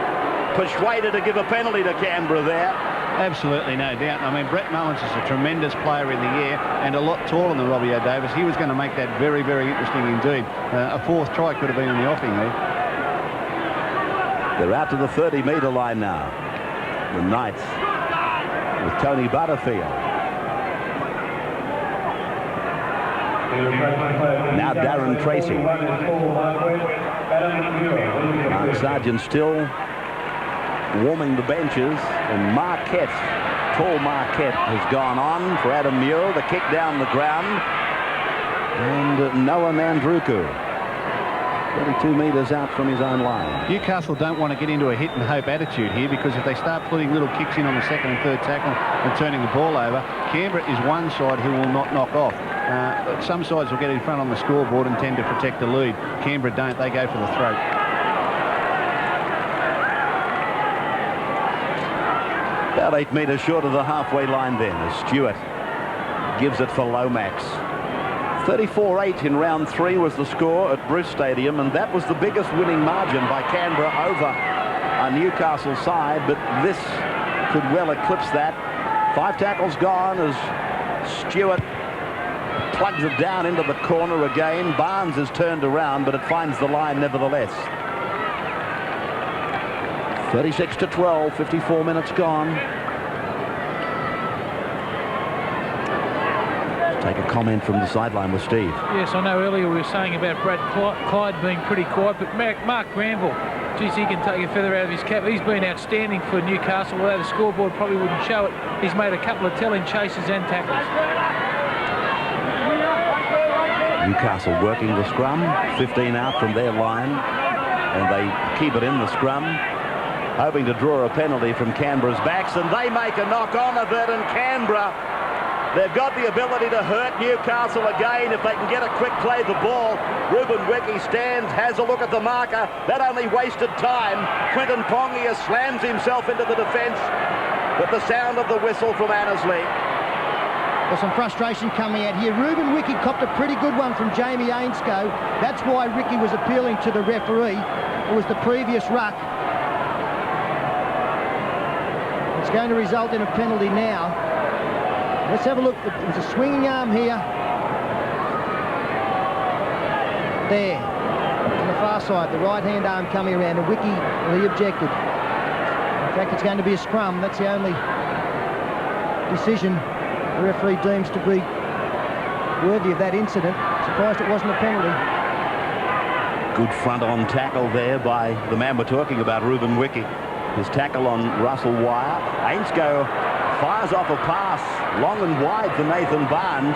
persuaded to give a penalty to Canberra there. Absolutely, no doubt. I mean, Brett Mullins is a tremendous player in the air and a lot taller than Robbie O'Davis. He was going to make that very, very interesting indeed. A 4th try could have been in the offing there. They're out to the 30-metre line now. The Knights with Tony Butterfield. Now Darren Tracy. Mark Sargent still warming the benches, and Marquette, tall Marquette, has gone on for Adam Muir. The kick down the ground, and Noah Mandruku, 32 metres out from his own line. Newcastle don't want to get into a hit and hope attitude here, because if they start putting little kicks in on the second and third tackle and turning the ball over, Canberra is one side who will not knock off. Some sides will get in front on the scoreboard and tend to protect the lead. Canberra don't. They go for the throat. About 8 metres short of the halfway line then, as Stewart gives it for Lomax. 34-8 in round 3 was the score at Bruce Stadium, and that was the biggest winning margin by Canberra over a Newcastle side, but this could well eclipse that. 5 tackles gone as Stewart plugs it down into the corner again. Barnes is turned around, but it finds the line nevertheless. 36-12, 54 minutes gone. Take a comment from the sideline with Steve. Yes, I know earlier we were saying about Brad Clyde being pretty quiet, but Mark Granville, geez, he can take a feather out of his cap. He's been outstanding for Newcastle, although the scoreboard probably wouldn't show it. He's made a couple of telling chases and tackles. Newcastle working the scrum, 15 out from their line, and they keep it in the scrum, hoping to draw a penalty from Canberra's backs, and they make a knock on of it, and Canberra, they've got the ability to hurt Newcastle again if they can get a quick play the ball. Ruben Wicke stands, has a look at the marker. That only wasted time. Quinton Pongia slams himself into the defence with the sound of the whistle from Annesley. Well, some frustration coming out here. Ruben Wicke copped a pretty good one from Jamie Ainscough. That's why Ricky was appealing to the referee. It was the previous ruck. It's going to result in a penalty now. Let's have a look. There's a swinging arm here. There. On the far side, the right-hand arm coming around, and Wicke, well, he objected. In fact, it's going to be a scrum. That's the only decision the referee deems to be worthy of that incident. Surprised it wasn't a penalty. Good front-on tackle there by the man we're talking about, Ruben Wicke. His tackle on Russell Wire. Ainscough fires off a pass long and wide for Nathan Barnes.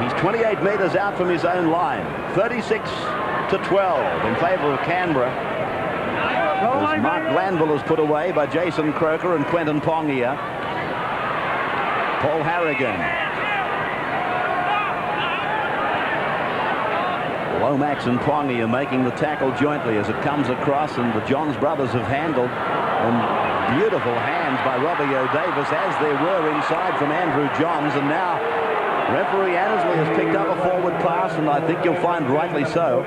He's 28 metres out from his own line. 36-12 in favour of Canberra. As Mark Glanville is put away by Jason Croker and Quinton Pongia. Paul Harrigan. Lomax and Pongia making the tackle jointly as it comes across, and the Johns brothers have handled, and beautiful hands by Robbie O'Davis, as there were inside from Andrew Johns, and now referee Annesley has picked up a forward pass, and I think you'll find rightly so.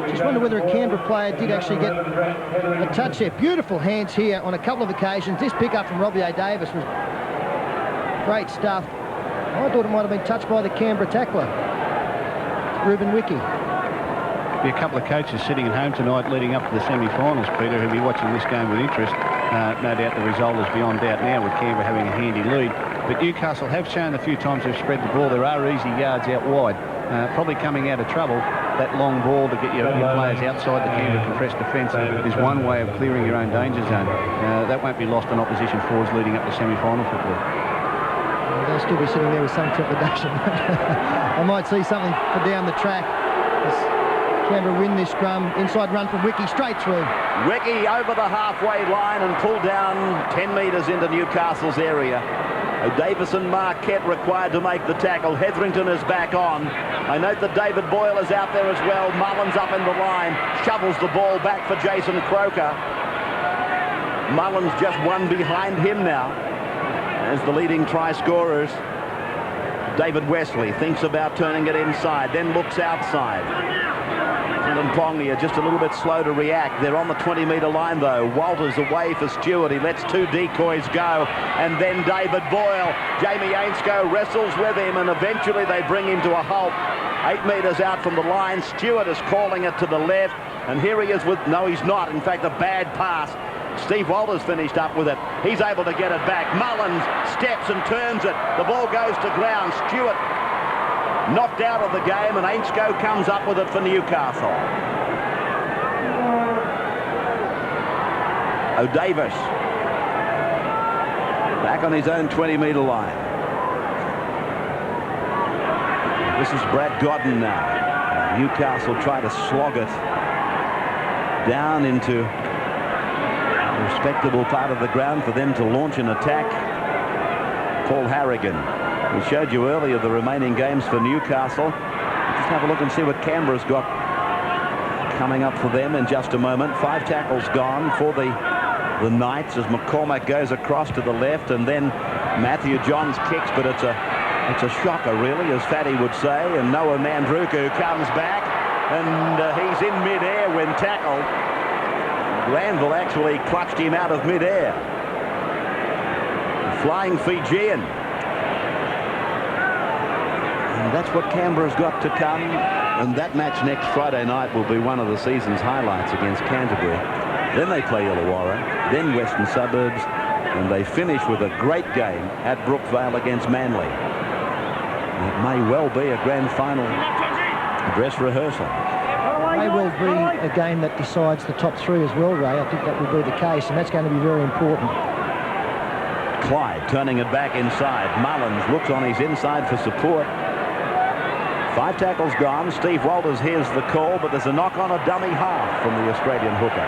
Just wonder whether a Canberra player did actually get a touch there. Beautiful hands here on a couple of occasions. This pick-up from Robbie O'Davis was great stuff. I thought it might have been touched by the Canberra tackler, Ruben Wicke. Be a couple of coaches sitting at home tonight leading up to the semi-finals, Peter, who'll be watching this game with interest. No doubt the result is beyond doubt now, with Canberra having a handy lead. But Newcastle have shown a few times they've spread the ball. There are easy yards out wide. Probably coming out of trouble that long ball to get your players outside the Canberra compressed defence is one way of clearing your own danger zone. That won't be lost on opposition forwards leading up to semi-final football. They'll still be sitting there with some trepidation. I might see something for down the track. Canberra win this scrum. Inside run from Wiki, straight through. Wiki over the halfway line and pulled down 10 metres into Newcastle's area. Davison Marquette required to make the tackle. Hetherington is back on. I note that David Boyle is out there as well. Mullins up in the line. Shovels the ball back for Jason Croker. Mullins just one behind him now as the leading try scorers. David Wesley thinks about turning it inside, then looks outside. And Pongy are just a little bit slow to react. They're on the 20-metre line, though. Walters away for Stewart. He lets two decoys go. And then David Boyle. Jamie Ainscough wrestles with him, and eventually they bring him to a halt. 8 metres out from the line. Stewart is calling it to the left. And here he is with... No, he's not. In fact, a bad pass. Steve Walters finished up with it. He's able to get it back. Mullins steps and turns it. The ball goes to ground. Stewart knocked out of the game, and Ainscough comes up with it for Newcastle. O'Davis back on his own 20-metre line. This is Brad Godden now. Newcastle try to slog it down into a respectable part of the ground for them to launch an attack. Paul Harrigan. We showed you earlier the remaining games for Newcastle. Just have a look and see what Canberra's got coming up for them in just a moment. 5 tackles gone for the Knights as McCormack goes across to the left, and then Matthew Johns kicks, but it's a shocker really, as Fatty would say. And Noah Mandruku comes back, and he's in mid-air when tackled. Glanville actually clutched him out of mid-air. Flying Fijian. And that's what Canberra's got to come, and that match next Friday night will be one of the season's highlights against Canterbury. Then they play Illawarra, then Western Suburbs, and they finish with a great game at Brookvale against Manly. It may well be a grand final dress rehearsal. It may well be a game that decides the top 3 as well, Ray. I think that will be the case, and that's going to be very important. Clyde turning it back inside. Mullins looks on his inside for support. 5 tackles gone. Steve Walters hears the call, but there's a knock on a dummy half from the Australian hooker.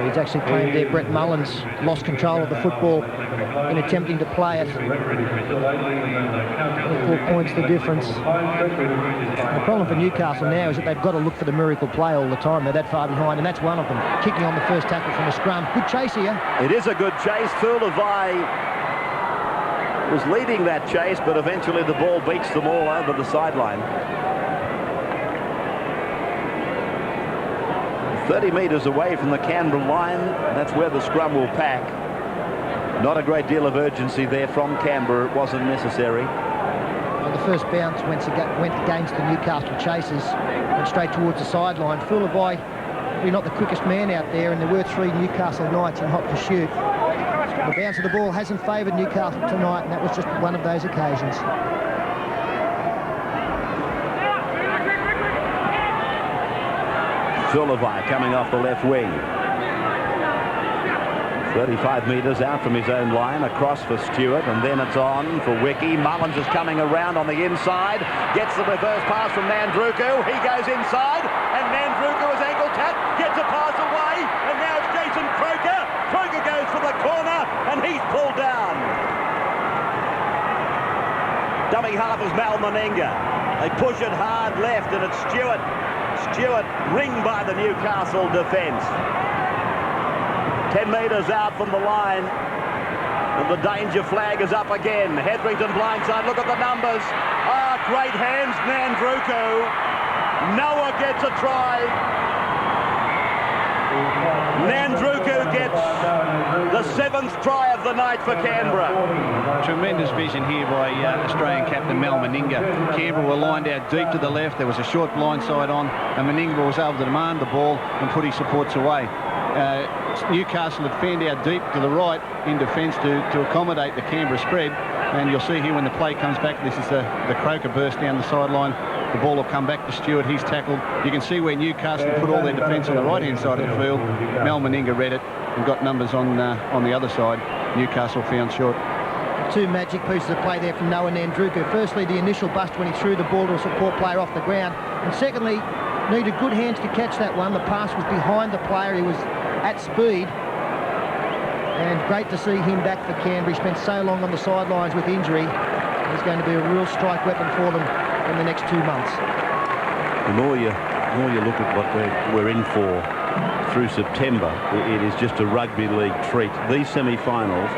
He's actually claimed there Brett Mullins lost control of the football in attempting to play it. 4 points the difference. The problem for Newcastle now is that they've got to look for the miracle play all the time. They're that far behind, and that's one of them. Kicking on the first tackle from the scrum. Good chase here. It is a good chase. Thulavai was leading that chase, but eventually the ball beats them all over the sideline. 30 metres away from the Canberra line. That's where the scrum will pack. Not a great deal of urgency there from Canberra. It wasn't necessary. Well, the first bounce went against the Newcastle chasers. Went straight towards the sideline. Thulavai, probably not the quickest man out there, and there were 3 Newcastle Knights in hot pursuit. The bounce of the ball hasn't favoured Newcastle tonight, and that was just one of those occasions. Thulavai coming off the left wing. 35 metres out from his own line, across for Stewart, and then it's on for Wiki. Mullins is coming around on the inside, gets the reverse pass from Mandruku. He goes inside, and Mandruku is ankle tapped, gets a pass away, and now it's Jason Croker. Croker goes for the corner, and he's pulled down. Dummy half is Mal Meninga. They push it hard left, and it's Stewart. Stewart ringed by the Newcastle defence. 10 metres out from the line, and the danger flag is up again. Hetherington blindside, look at the numbers. Ah, great hands, Mandruku. Noah gets a try. Mandruku gets the 7th try of the night for Canberra. Tremendous vision here by Australian captain Mal Meninga. Canberra were lined out deep to the left. There was a short blindside on, and Meninga was able to demand the ball and put his supports away. Newcastle had fanned out deep to the right in defence to accommodate the Canberra spread. And you'll see here when the play comes back, this is the Croker burst down the sideline. The ball will come back to Stewart. He's tackled. You can see where Newcastle put all their defence on the right-hand side of the field. Mel Meninga read it and got numbers on the other side. Newcastle found short. Two magic pieces of play there from Noah Nandruku. Firstly, the initial bust when he threw the ball to a support player off the ground. And secondly, needed good hands to catch that one. The pass was behind the player. He was at speed. And great to see him back for Canberra. He spent so long on the sidelines with injury. He's going to be a real strike weapon for them in the next 2 months. The more you look at what we're in for through September, it is just a rugby league treat. These semi-finals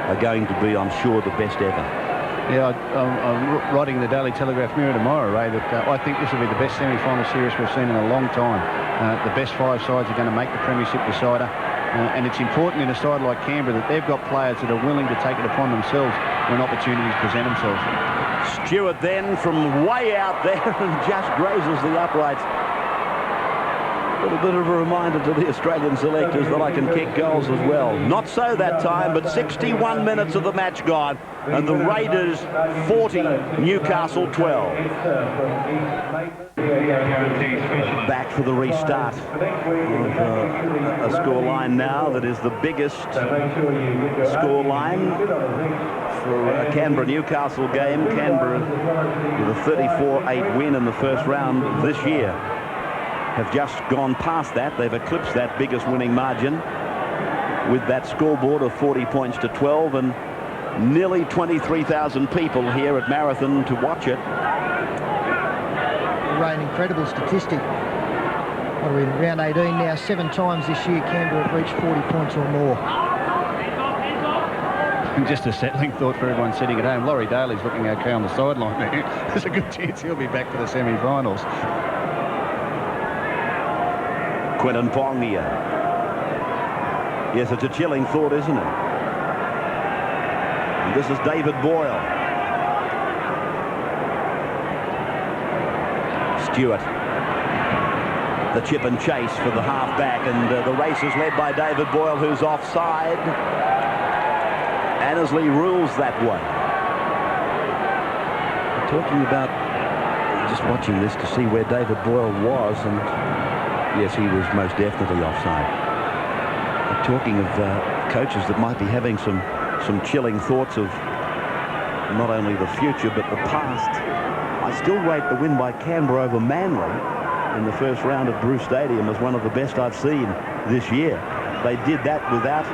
are going to be, I'm sure, the best ever. Yeah, I'm writing in the Daily Telegraph Mirror tomorrow, Ray, that I think this will be the best semi-final series we've seen in a long time. The best 5 sides are going to make the premiership decider. And it's important in a side like Canberra that they've got players that are willing to take it upon themselves when opportunities present themselves. Stewart then from way out there and just grazes the uprights. A little bit of a reminder to the Australian selectors that I can kick goals as well. Not so that time, but 61 minutes of the match gone, and the Raiders 40, Newcastle 12. Back for the restart of a score line now that is the biggest score line for a Canberra-Newcastle game. Canberra with a 34-8 win in the first round this year have just gone past that. They've eclipsed that biggest winning margin with that scoreboard of 40 points to 12, and nearly 23,000 people here at Marathon to watch it. An incredible statistic. What are we in round 18 now? 7 times this year Canberra have reached 40 points or more. And just a settling thought for everyone sitting at home. Laurie Daly's looking okay on the sideline there. There's a good chance he'll be back for the semi-finals. Quinton Pong here. Yes, it's a chilling thought, isn't it? And this is David Boyle. Stewart. The chip and chase for the halfback, and the race is led by David Boyle, who's offside. Annesley rules that way. We're talking about just watching this to see where David Boyle was, and yes, he was most definitely offside. We're talking of coaches that might be having some chilling thoughts of not only the future but the past. I still rate the win by Canberra over Manly in the first round at Bruce Stadium as one of the best I've seen this year. They did that without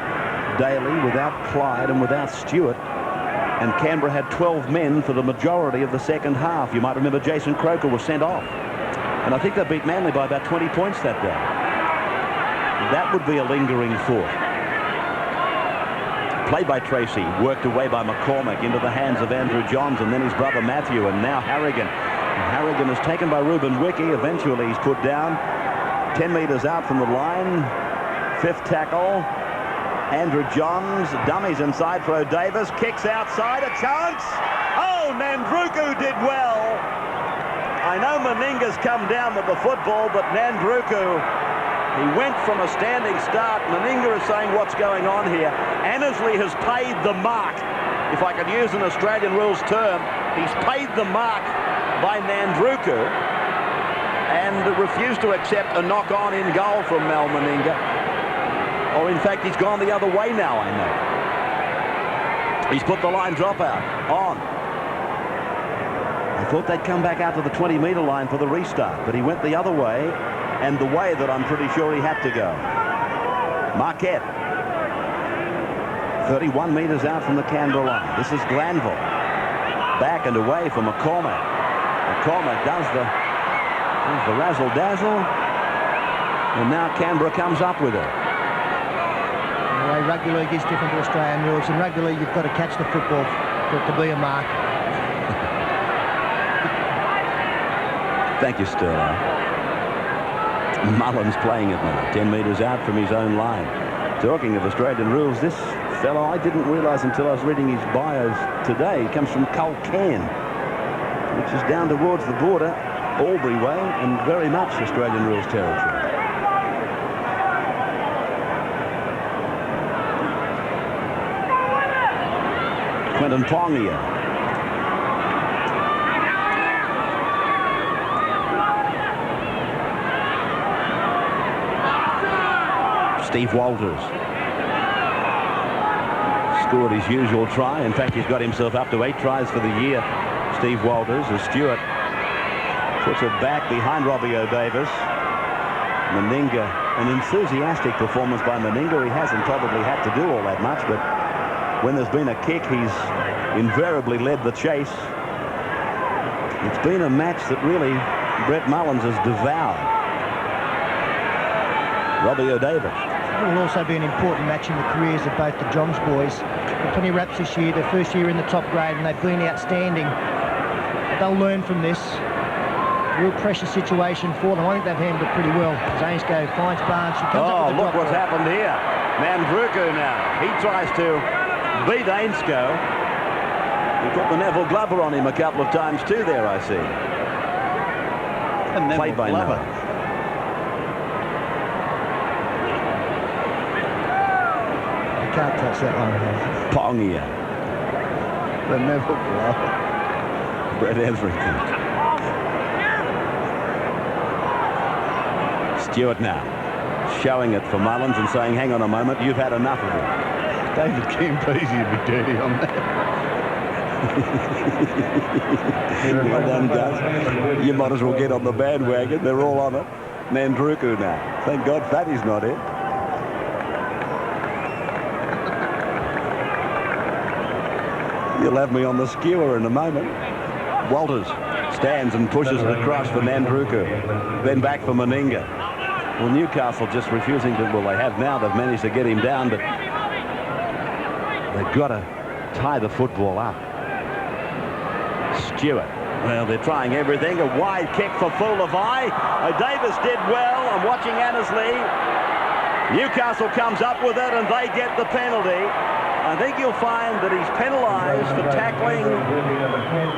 Daly, without Clyde, and without Stewart. And Canberra had 12 men for the majority of the second half. You might remember Jason Croker was sent off. And I think they beat Manly by about 20 points that day. That would be a lingering thought. Played by Tracy, worked away by McCormack into the hands of Andrew Johns, and then his brother Matthew, and now Harrigan. And Harrigan is taken by Ruben Wiki. Eventually he's put down 10 metres out from the line. 5th tackle. Andrew Johns, dummies inside for O'Davis, kicks outside, a chance. Oh, Nandruku did well. I know Meninga's come down with the football, but Nandruku, he went from a standing start. Meninga is saying, what's going on here? Annesley has paid the mark. If I could use an Australian rules term, he's paid the mark by Nandruku and refused to accept a knock-on in goal from Mal Meninga. Or in fact, he's gone the other way now, I know. He's put the line dropout on. I thought they'd come back out to the 20-metre line for the restart, but he went the other way, and the way that I'm pretty sure he had to go. Marquette. 31 metres out from the Canberra line. This is Glanville. Back and away from McCormack. McCormack does the razzle-dazzle. And now Canberra comes up with it. Rugby league is different to Australian rules. In rugby league, you've got to catch the football for it to be a mark. Thank you, Sterling. Mullen's playing it now, 10 metres out from his own line. Talking of Australian rules, this fellow, I didn't realise until I was reading his bios today, he comes from Culcairn, which is down towards the border, Albury way, and very much Australian rules territory. Quinton Pongia. Steve Walters scored his usual try. In fact, he's got himself up to 8 tries for the year. Steve Walters, as Stewart puts it back behind Robbie O'Davis. Meninga, an enthusiastic performance by Meninga. He hasn't probably had to do all that much, but when there's been a kick, he's invariably led the chase. It's been a match that really Brett Mullins has devoured. Robbie O'Davis. It will also be an important match in the careers of both the Johns boys. Plenty of raps this year, their first year in the top grade, and they've been outstanding. But they'll learn from this. Real pressure situation for them. I think they've handled it pretty well. Zainsco finds Barnes. She comes up with look what's happened here. Mandruku now. He tries to beat Ainsko. He put the Neville Glover on him a couple of times too there, I see. And played by Glover. You can't touch that one. Pongia. The Neville Glover. Brett Etherington. Stewart now showing it for Mullins and saying, hang on a moment, you've had enough of it. David Campese would be dirty on that. Well done, Gus. You might as well get on the bandwagon. They're all on it. Mandruku now. Thank God Fatty's not in. You'll have me on the skewer in a moment. Walters stands and pushes it across for Mandruku. Then back for Meninga. Well, Newcastle just refusing to, well, they have now. They've managed to get him down, but they've got to tie the football up. Stewart. Well, they're trying everything. A wide kick for Fulavai. Davis did well. I'm watching Annesley. Newcastle comes up with it, and they get the penalty. I think you'll find that he's penalised for tackling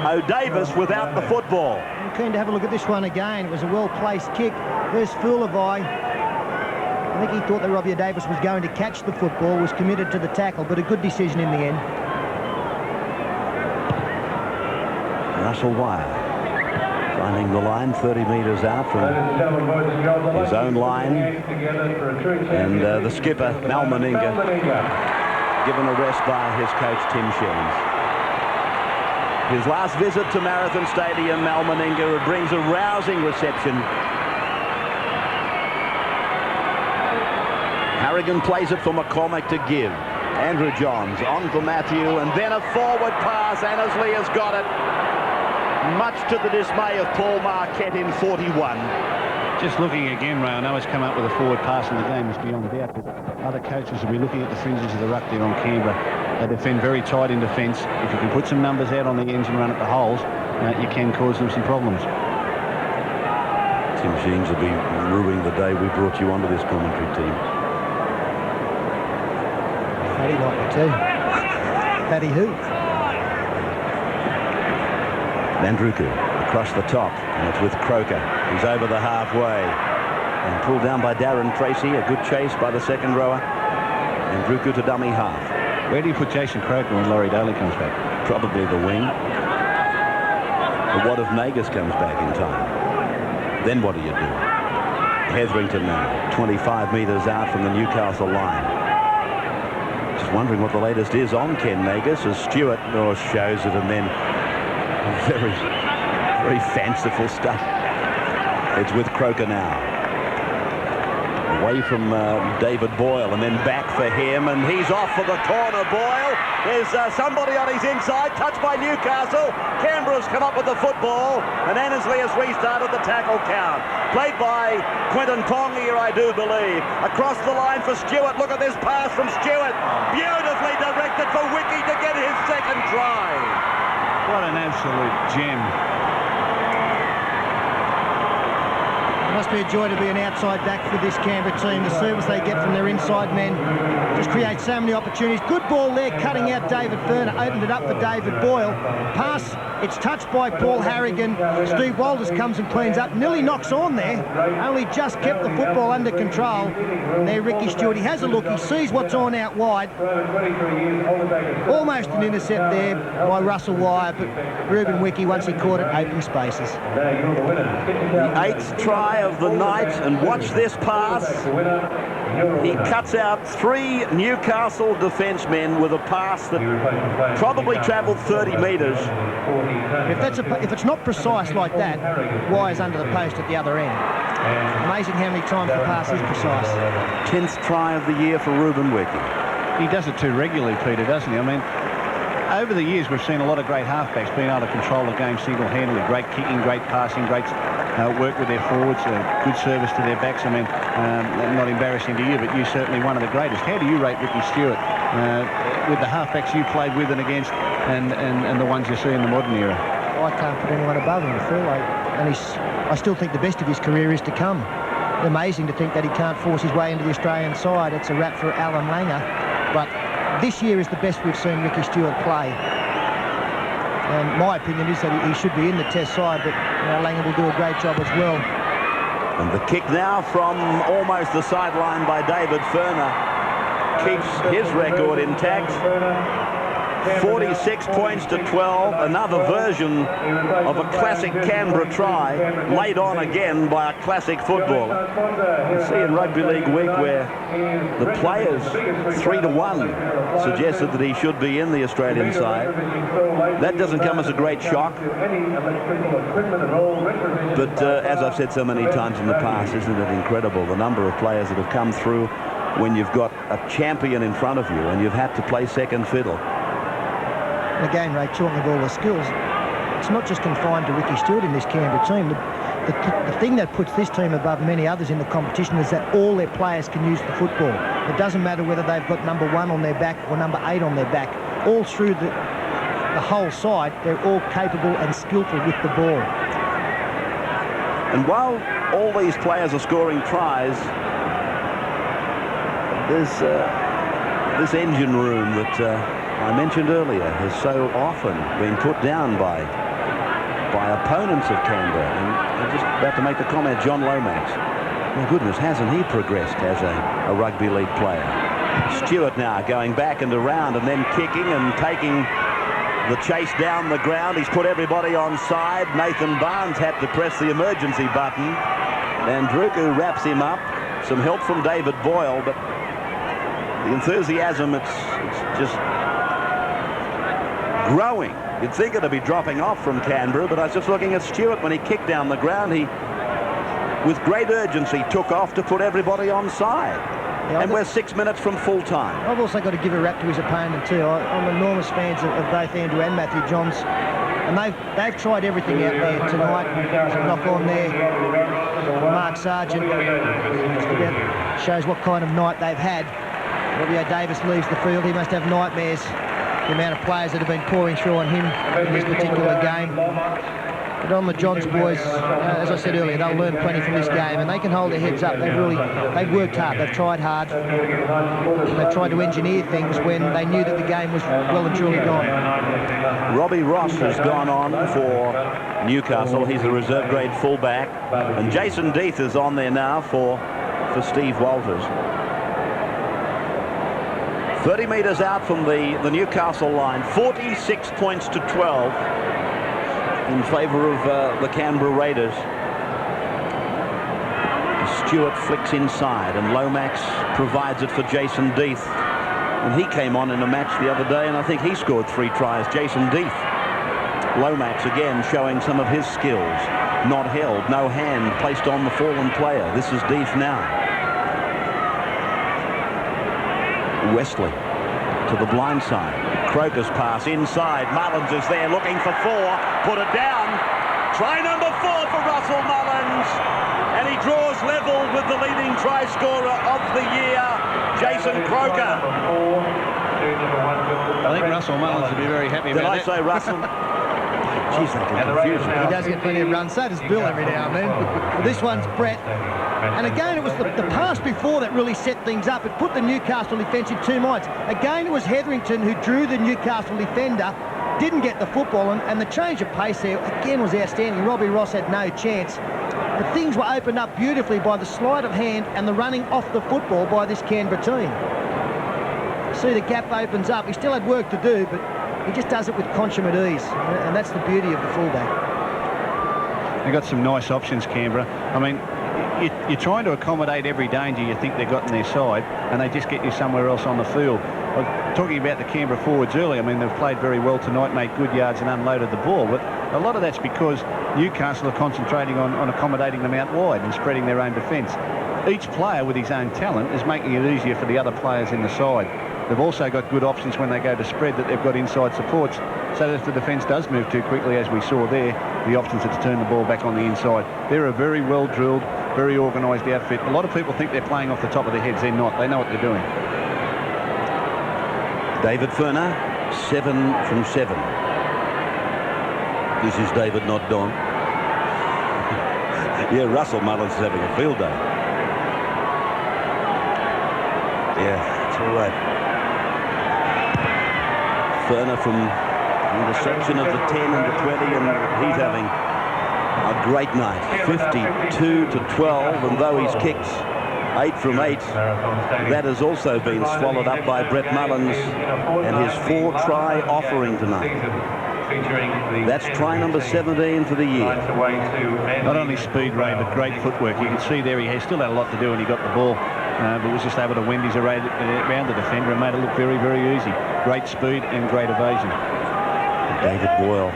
O'Davis without the football. I'm keen to have a look at this one again. It was a well-placed kick. There's Fulavai. I think he thought that Robbie O'Davis was going to catch the football, was committed to the tackle, but a good decision in the end. Russell Wire finding the line 30 metres out from his own line. And the skipper, Mal Meninga, given a rest by his coach, Tim Sheens. His last visit to Marathon Stadium, Mal Meninga brings a rousing reception. Harrigan plays it for McCormack to give. Andrew Johns on for Matthew, and then a forward pass. Annesley has got it. Much to the dismay of Paul Marquette in 41. Just looking again, Ray, I know he's come up with a forward pass in the game, is beyond doubt, but other coaches will be looking at the fringes of the ruck there on Canberra. They defend very tight in defence. If you can put some numbers out on the ends and run at the holes, you can cause them some problems. Tim Sheens will be ruining the day we brought you onto this commentary team. Paddy might be too. Paddy who? Mandruku across the top, and it's with Croker. He's over the halfway and pulled down by Darren Tracy. A good chase by the second rower. Mandruku to dummy half. Where do you put Jason Croker when Laurie Daly comes back? Probably the wing. But what if Nagas comes back in time? Then what do you do? Hetherington now, 25 metres out from the Newcastle line. Just wondering what the latest is on Ken Nagas as Stewart shows it, and then very, very fanciful stuff. It's with Croker now. Away from David Boyle, and then back for him, and he's off for the corner. Boyle, there's somebody on his inside, touched by Newcastle. Canberra's come up with the football, and Annesley has restarted the tackle count. Played by Quinton Pongia, I do believe. Across the line for Stewart. Look at this pass from Stewart. Beautifully directed for Wiki to get his second try. What an absolute gem. Must be a joy to be an outside back for this Canberra team. The service they get from their inside men just creates so many opportunities. Good ball there, cutting out David Furner, opened it up for David Boyle. Pass, it's touched by Paul Harrigan. Steve Walters comes and cleans up, nearly knocks on there, only just kept the football under control. There, Ricky Stewart, he has a look, he sees what's on out wide. Almost an intercept there by Russell Wire, but Ruben Wiki, once he caught it, open spaces. The 8th try of the night, and watch this pass. He cuts out 3 Newcastle defencemen with a pass that probably travelled 30 metres. If it's not precise like that, Wire's under the post at the other end. Amazing how many times the pass is precise. 10th try of the year for Ruben Wiki. He does it too regularly, Peter, doesn't he? I mean, over the years, we've seen a lot of great halfbacks being able to control the game single-handedly. Great kicking, great passing, great work with their forwards, good service to their backs. I mean, not embarrassing to you, but you're certainly one of the greatest. How do you rate Ricky Stewart with the halfbacks you played with and against and the ones you see in the modern era? I can't put anyone above him, Phil. I still think the best of his career is to come. Amazing to think that he can't force his way into the Australian side. It's a wrap for Alan Langer. But this year is the best we've seen Ricky Stewart play. And my opinion is that he should be in the Test side, but Langer will do a great job as well. And the kick now from almost the sideline by David Furner keeps his record intact. 46 points to 12, another version of a classic Canberra try, laid on again by a classic footballer. You see in Rugby League Week where the players 3-1 suggested that he should be in the Australian side. That doesn't come as a great shock. But as I've said so many times in the past, isn't it incredible the number of players that have come through when you've got a champion in front of you and you've had to play second fiddle. Again, Ray, talking of all the skills, it's not just confined to Ricky Stewart in this Canberra team. The thing that puts this team above many others in the competition is that all their players can use the football. It doesn't matter whether they've got number 1 on their back or number 8 on their back. All through the whole side, they're all capable and skillful with the ball. And while all these players are scoring tries, there's this engine room that I mentioned earlier has so often been put down by opponents of Canberra. And I'm just about to make the comment, John Lomax. My goodness, hasn't he progressed as a rugby league player? Stewart now going back and around and then kicking and taking the chase down the ground. He's put everybody on side. Nathan Barnes had to press the emergency button. And Druku wraps him up. Some help from David Boyle, but the enthusiasm, it's just growing. You'd think it'd be dropping off from Canberra, but I was just looking at Stewart when he kicked down the ground. He, with great urgency, took off to put everybody on side. Yeah, and we're 6 minutes from full time. I've also got to give a rap to his opponent too. I'm enormous fans of both Andrew and Matthew Johns, and they've tried everything out there tonight. There's a knock on there. Mark Sargent shows what kind of night they've had. Robbie Davis leaves the field. He must have nightmares. The amount of players that have been pouring through on him in this particular game. But on the Johns boys, as I said earlier, they'll learn plenty from this game, and they can hold their heads up. They've worked hard, they've tried hard, and they've tried to engineer things when they knew that the game was well and truly gone. Robbie Ross has gone on for Newcastle. He's a reserve grade fullback, and Jason Deeth is on there now for Steve Walters. 30 metres out from the Newcastle line, 46 points to 12 in favour of the Canberra Raiders. Stewart flicks inside and Lomax provides it for Jason Deeth. And he came on in a match the other day and I think he scored 3 tries, Jason Deeth. Lomax again showing some of his skills. Not held, no hand placed on the fallen player. This is Deeth now. Wesley to the blind side. Croker's pass inside. Mullins is there looking for 4. Put it down. Try number 4 for Russell Mullins. And he draws level with the leading try scorer of the year, Jason Croker. I think Russell Mullins would be very happy about that. Did I say Russell? Jeez, that can confuse him. He does get plenty of runs. So does Bill every now and then. Well, this one's Brett. And again, it was the pass before that really set things up. It put the Newcastle defence in 2 minds. Again, it was Hetherington who drew the Newcastle defender, didn't get the football, and the change of pace there, again, was outstanding. Robbie Ross had no chance. But things were opened up beautifully by the sleight of hand and the running off the football by this Canberra team. See, the gap opens up. He still had work to do, but he just does it with consummate ease, and that's the beauty of the fullback. They've got some nice options, Canberra. I mean, you're trying to accommodate every danger you think they've got on their side, and they just get you somewhere else on the field. I was talking about the Canberra forwards earlier. I mean, they've played very well tonight, made good yards and unloaded the ball, but a lot of that's because Newcastle are concentrating on accommodating them out wide and spreading their own defence. Each player with his own talent is making it easier for the other players in the side. They've also got good options when they go to spread, that they've got inside supports, so that if the defence does move too quickly, as we saw there, the options are to turn the ball back on the inside. They're a very well-drilled, very organised outfit. A lot of people think they're playing off the top of their heads. They're not. They know what they're doing. David Furner, 7 from 7. This is David, not Don. Yeah, Russell Mullins is having a field day. Yeah, it's all right. Furner from the intersection of the 10 and the 20, and he's having a great night. 52 to 12, and though he's kicked 8 from 8, that has also been swallowed up by Brett Mullins and his 4-try offering tonight. That's try number 17 for the year. Not only speed, Ray, but great footwork. You can see there he still had a lot to do when he got the ball, but was just able to wend his array around the defender and made it look very, very easy. Great speed and great evasion. David Boyle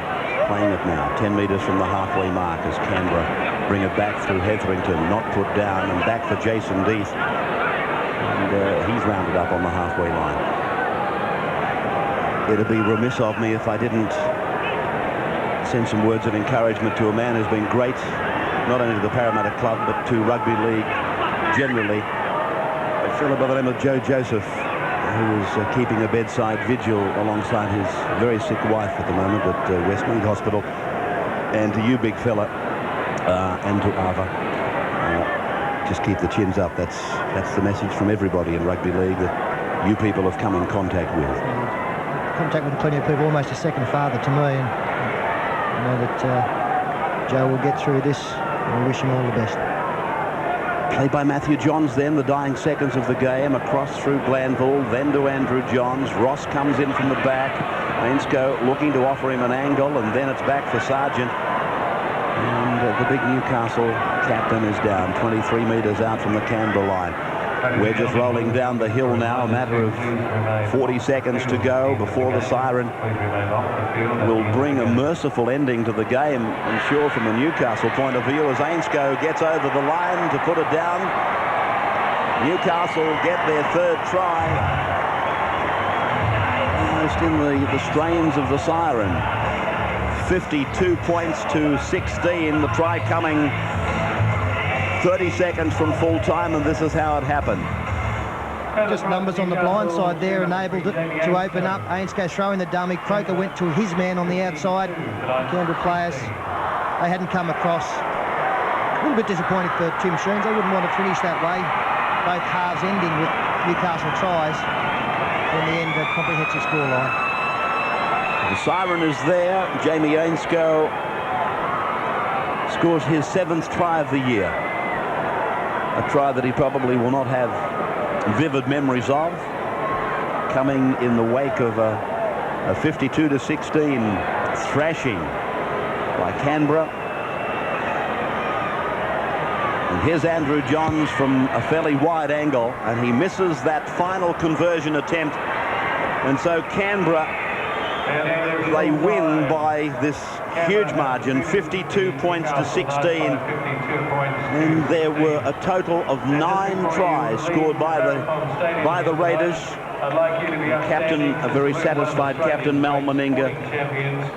playing it now, 10 metres from the halfway mark as Canberra bring it back through Hetherington, not put down, and back for Jason Death. And he's rounded up on the halfway line. It'd be remiss of me if I didn't send some words of encouragement to a man who's been great, not only to the Parramatta Club, but to rugby league generally. A fellow by the name of Joe Joseph, who is keeping a bedside vigil alongside his very sick wife at the moment at Westmead Hospital. And to you, big fella, and to Ava, just keep the chins up. That's the message from everybody in rugby league that you people have come in contact with. Contact with plenty of people, almost a second father to me, and I know that Joe will get through this, and we wish him all the best. Played by Matthew Johns then, the dying seconds of the game, across through Glanville, then to Andrew Johns. Ross comes in from the back. Ainscough looking to offer him an angle, and then it's back for Sargent. And the big Newcastle captain is down, 23 metres out from the Canberra line. We're just rolling down the hill now, a matter of 40 seconds to go before the siren will bring a merciful ending to the game, I'm sure, from the Newcastle point of view, as Ainscough gets over the line to put it down. Newcastle get their 3rd try, almost in the strains of the siren. 52 points to 16, the try coming 30 seconds from full time, and this is how it happened. Just numbers on the blind side there enabled it to open up. Ainscough throwing the dummy. Croker went to his man on the outside. Canberra players, they hadn't come across. A little bit disappointing for Tim Sheens. They wouldn't want to finish that way. Both halves ending with Newcastle tries. In the end, a comprehensive scoreline. The siren is there. Jamie Ainscough scores his 7th try of the year. A try that he probably will not have vivid memories of, coming in the wake of a 52 to 16 thrashing by Canberra. And here's Andrew Johns from a fairly wide angle, and he misses that final conversion attempt. And so Canberra, they win by this huge margin, 52 points to 16. And there were a total of 9 tries scored by the Raiders. Captain, a very satisfied captain, Mal Meninga.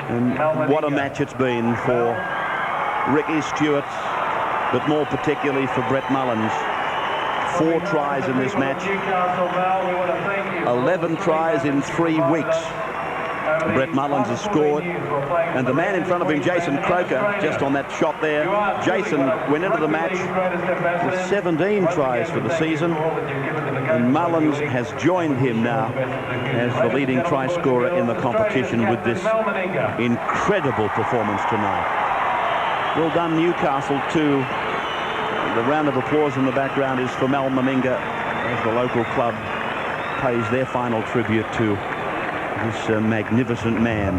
And what a match it's been for Ricky Stewart, but more particularly for Brett Mullins. 4 tries in this match. 11 tries in 3 weeks. Brett Mullins has scored, and the man in front of him, Jason Croker, just on that shot there. Jason went into the match with 17 tries for the season, and Mullins has joined him now as the leading try scorer in the competition with this incredible performance tonight. Well done, Newcastle, too. The round of applause in the background is for Mal Maminga as the local club pays their final tribute to this magnificent man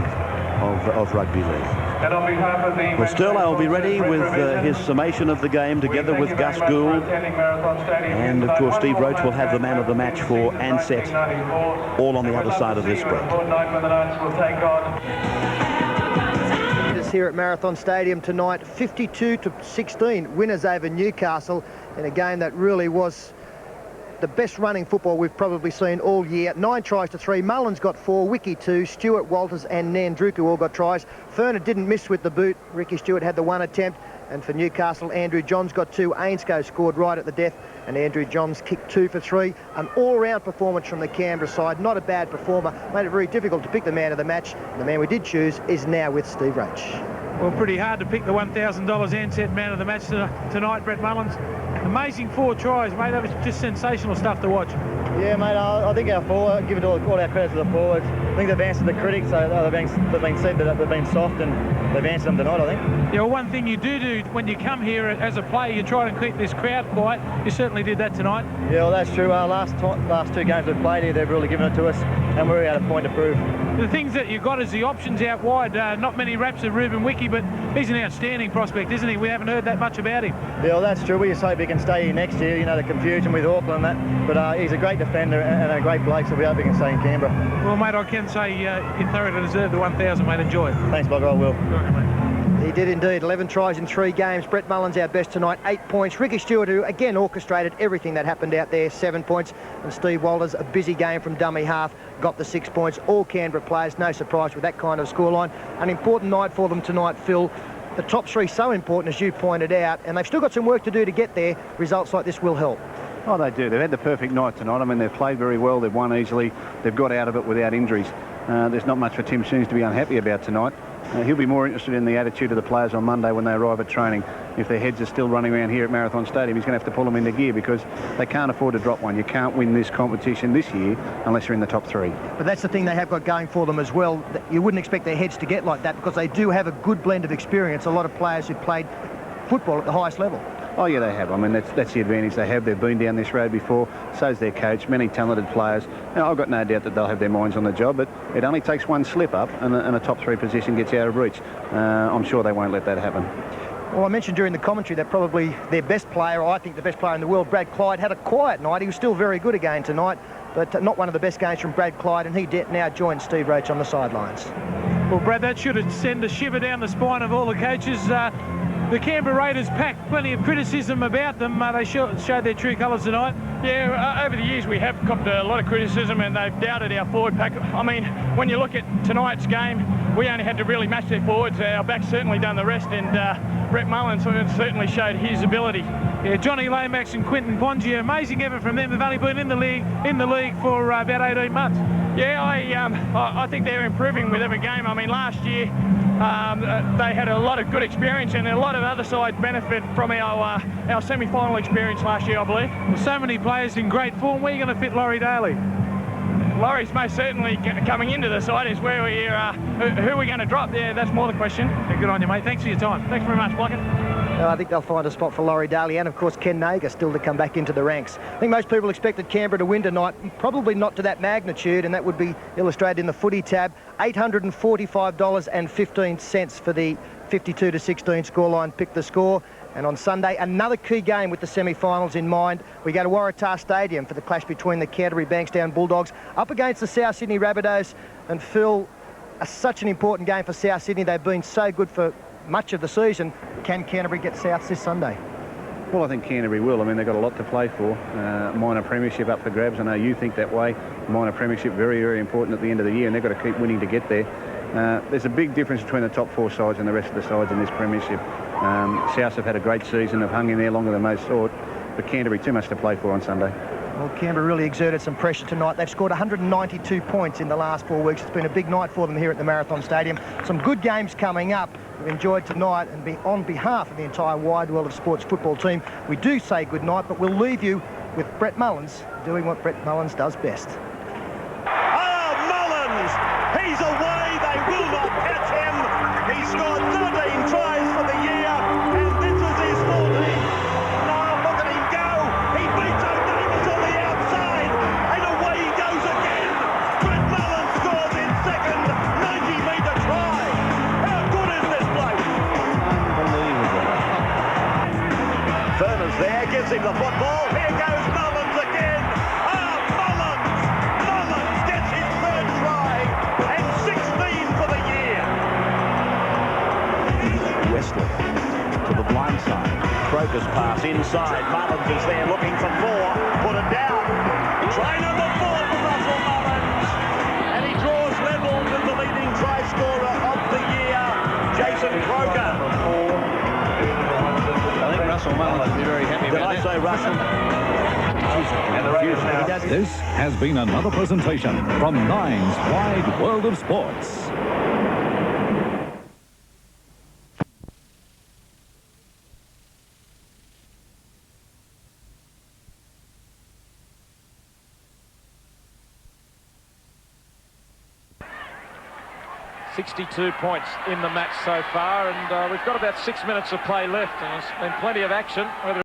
of rugby league. And on behalf of the... Well, Sterlo will be ready with his summation of the game together with Gus Gould. And, of course, Steve Roach will have the man of the match for Ansett, all on the other side of this break. Here at Marathon Stadium tonight, 52-16 winners over Newcastle in a game that really was the best running football we've probably seen all year. 9 tries to 3. Mullins got 4, Wiki 2, Stewart, Walters and Nandruku all got tries. Ferner didn't miss with the boot. Ricky Stewart had the 1 attempt. And for Newcastle, Andrew Johns got 2. Ainscough scored right at the death, and Andrew Johns kicked 2 for 3. An all-round performance from the Canberra side. Not a bad performer. Made it very difficult to pick the man of the match. The man we did choose is now with Steve Roach. Well, pretty hard to pick the $1,000 Ansett man of the match tonight, Brett Mullins. Amazing 4 tries, mate. That was just sensational stuff to watch. Yeah, mate, I think our forward, give it all our credit to the forwards. I think they've answered the critics, so they've been said that they've been soft, and they've answered them tonight, I think. Yeah, well, one thing you do when you come here as a player, you try and keep this crowd quiet. You certainly did that tonight. Yeah, well, that's true. Last 2 games we've played here, they've really given it to us, and we're at a point to prove. The things that you've got is the options out wide. Not many raps of Ruben Wiki, but he's an outstanding prospect, isn't he? We haven't heard that much about him. Yeah, well, that's true. We just hope he can stay here next year. You know, the confusion with Auckland and that. But he's a great defender and a great bloke, so we hope he can stay in Canberra. Well, mate, I can say you thoroughly deserve the 1,000, mate. Enjoy it. Thanks, Bugger. I will. Right, mate. He did indeed. 11 tries in 3 games. Brett Mullins our best tonight, 8 points. Ricky Stewart, who again orchestrated everything that happened out there, 7 points. And Steve Walters, a busy game from dummy half, got the 6 points. All Canberra players, no surprise with that kind of scoreline. An important night for them tonight, Phil. The top 3 so important, as you pointed out, and they've still got some work to do to get there. Results like this will help. Oh, they do. They've had the perfect night tonight. I mean, they've played very well. They've won easily. They've got out of it without injuries. There's not much for Tim Soons to be unhappy about tonight. He'll be more interested in the attitude of the players on Monday when they arrive at training. If their heads are still running around here at Marathon Stadium, he's going to have to pull them into gear because they can't afford to drop one. You can't win this competition this year unless you're in the top 3. But that's the thing they have got going for them as well. You wouldn't expect their heads to get like that because they do have a good blend of experience. A lot of players who played football at the highest level. Oh, yeah, they have. I mean, that's the advantage they have. They've been down this road before. So's their coach, many talented players. Now, I've got no doubt that they'll have their minds on the job, but it only takes one slip up and a top 3 position gets out of reach. I'm sure they won't let that happen. Well, I mentioned during the commentary that probably their best player, I think the best player in the world, Brad Clyde, had a quiet night. He was still very good again tonight, but not one of the best games from Brad Clyde, and he now joins Steve Roach on the sidelines. Well, Brad, that should send a shiver down the spine of all the coaches. The Canberra Raiders packed plenty of criticism about them. They showed their true colours tonight. Yeah, over the years we have copped a lot of criticism and they've doubted our forward pack. I mean, when you look at tonight's game, we only had to really match their forwards. Our backs certainly done the rest, and Brett Mullins certainly showed his ability. Yeah, Johnny Lomax and Quinton Pongia, amazing effort from them. They've only been in the league for about 18 months. Yeah, I think they're improving with every game. I mean, last year they had a lot of good experience, and a lot of other sides benefit from our semi-final experience last year, I believe. Well, so many players in great form. Where are you going to fit Laurie Daly? Laurie's most certainly coming into the side. Is where who are we going to drop there? That's more the question. Yeah, good on you, mate. Thanks for your time. Thanks very much, Blockett. I think they'll find a spot for Laurie Daly and, of course, Ken Nager still to come back into the ranks. I think most people expected Canberra to win tonight, probably not to that magnitude, and that would be illustrated in the footy tab. $845.15 for the 52-16 scoreline picked the score. And on Sunday, another key game with the semi-finals in mind. We go to Waratah Stadium for the clash between the Canterbury Bankstown Bulldogs up against the South Sydney Rabbitohs. And Phil, such an important game for South Sydney. They've been so good for much of the season. Can Canterbury get Souths this Sunday? Well, I think Canterbury will. I mean, they've got a lot to play for. Minor premiership up for grabs. I know you think that way. Minor premiership very, very important at the end of the year, and they've got to keep winning to get there. There's a big difference between the top 4 sides and the rest of the sides in this premiership. Souths have had a great season, have hung in there longer than most thought, but Canterbury too much to play for on Sunday. Well, Canberra really exerted some pressure tonight. They've scored 192 points in the last 4 weeks. It's been a big night for them here at the Marathon Stadium. Some good games coming up. We've enjoyed tonight, and on behalf of the entire wide world of sports football team, we do say good night, but we'll leave you with Brett Mullins doing what Brett Mullins does best. Oh, Mullins! He's away. They will not catch him. He scored 13 tries for the year, and this is his 14th. Now look at him go. He beats Davis on the outside, and away he goes again. Brett Mullins scores his second 90-metre try. How good is this bloke? Unbelievable. Furness there, gives him the football. Here goes Mullins again. Ah, Mullins gets his third try and 16 for the year. Wesley to the blind side. Croker's pass inside. Mullins is there looking for 4. Put it down. Try number 4 for Russell Mullins. And he draws level with the leading try scorer of the year, Jason Croker. I think Russell Mullins will be very happy Did about I that. say Russell? This has been another presentation from Nine's Wide World of Sports. .62 points in the match so far, and we've got about 6 minutes of play left, and there's been plenty of action. Whether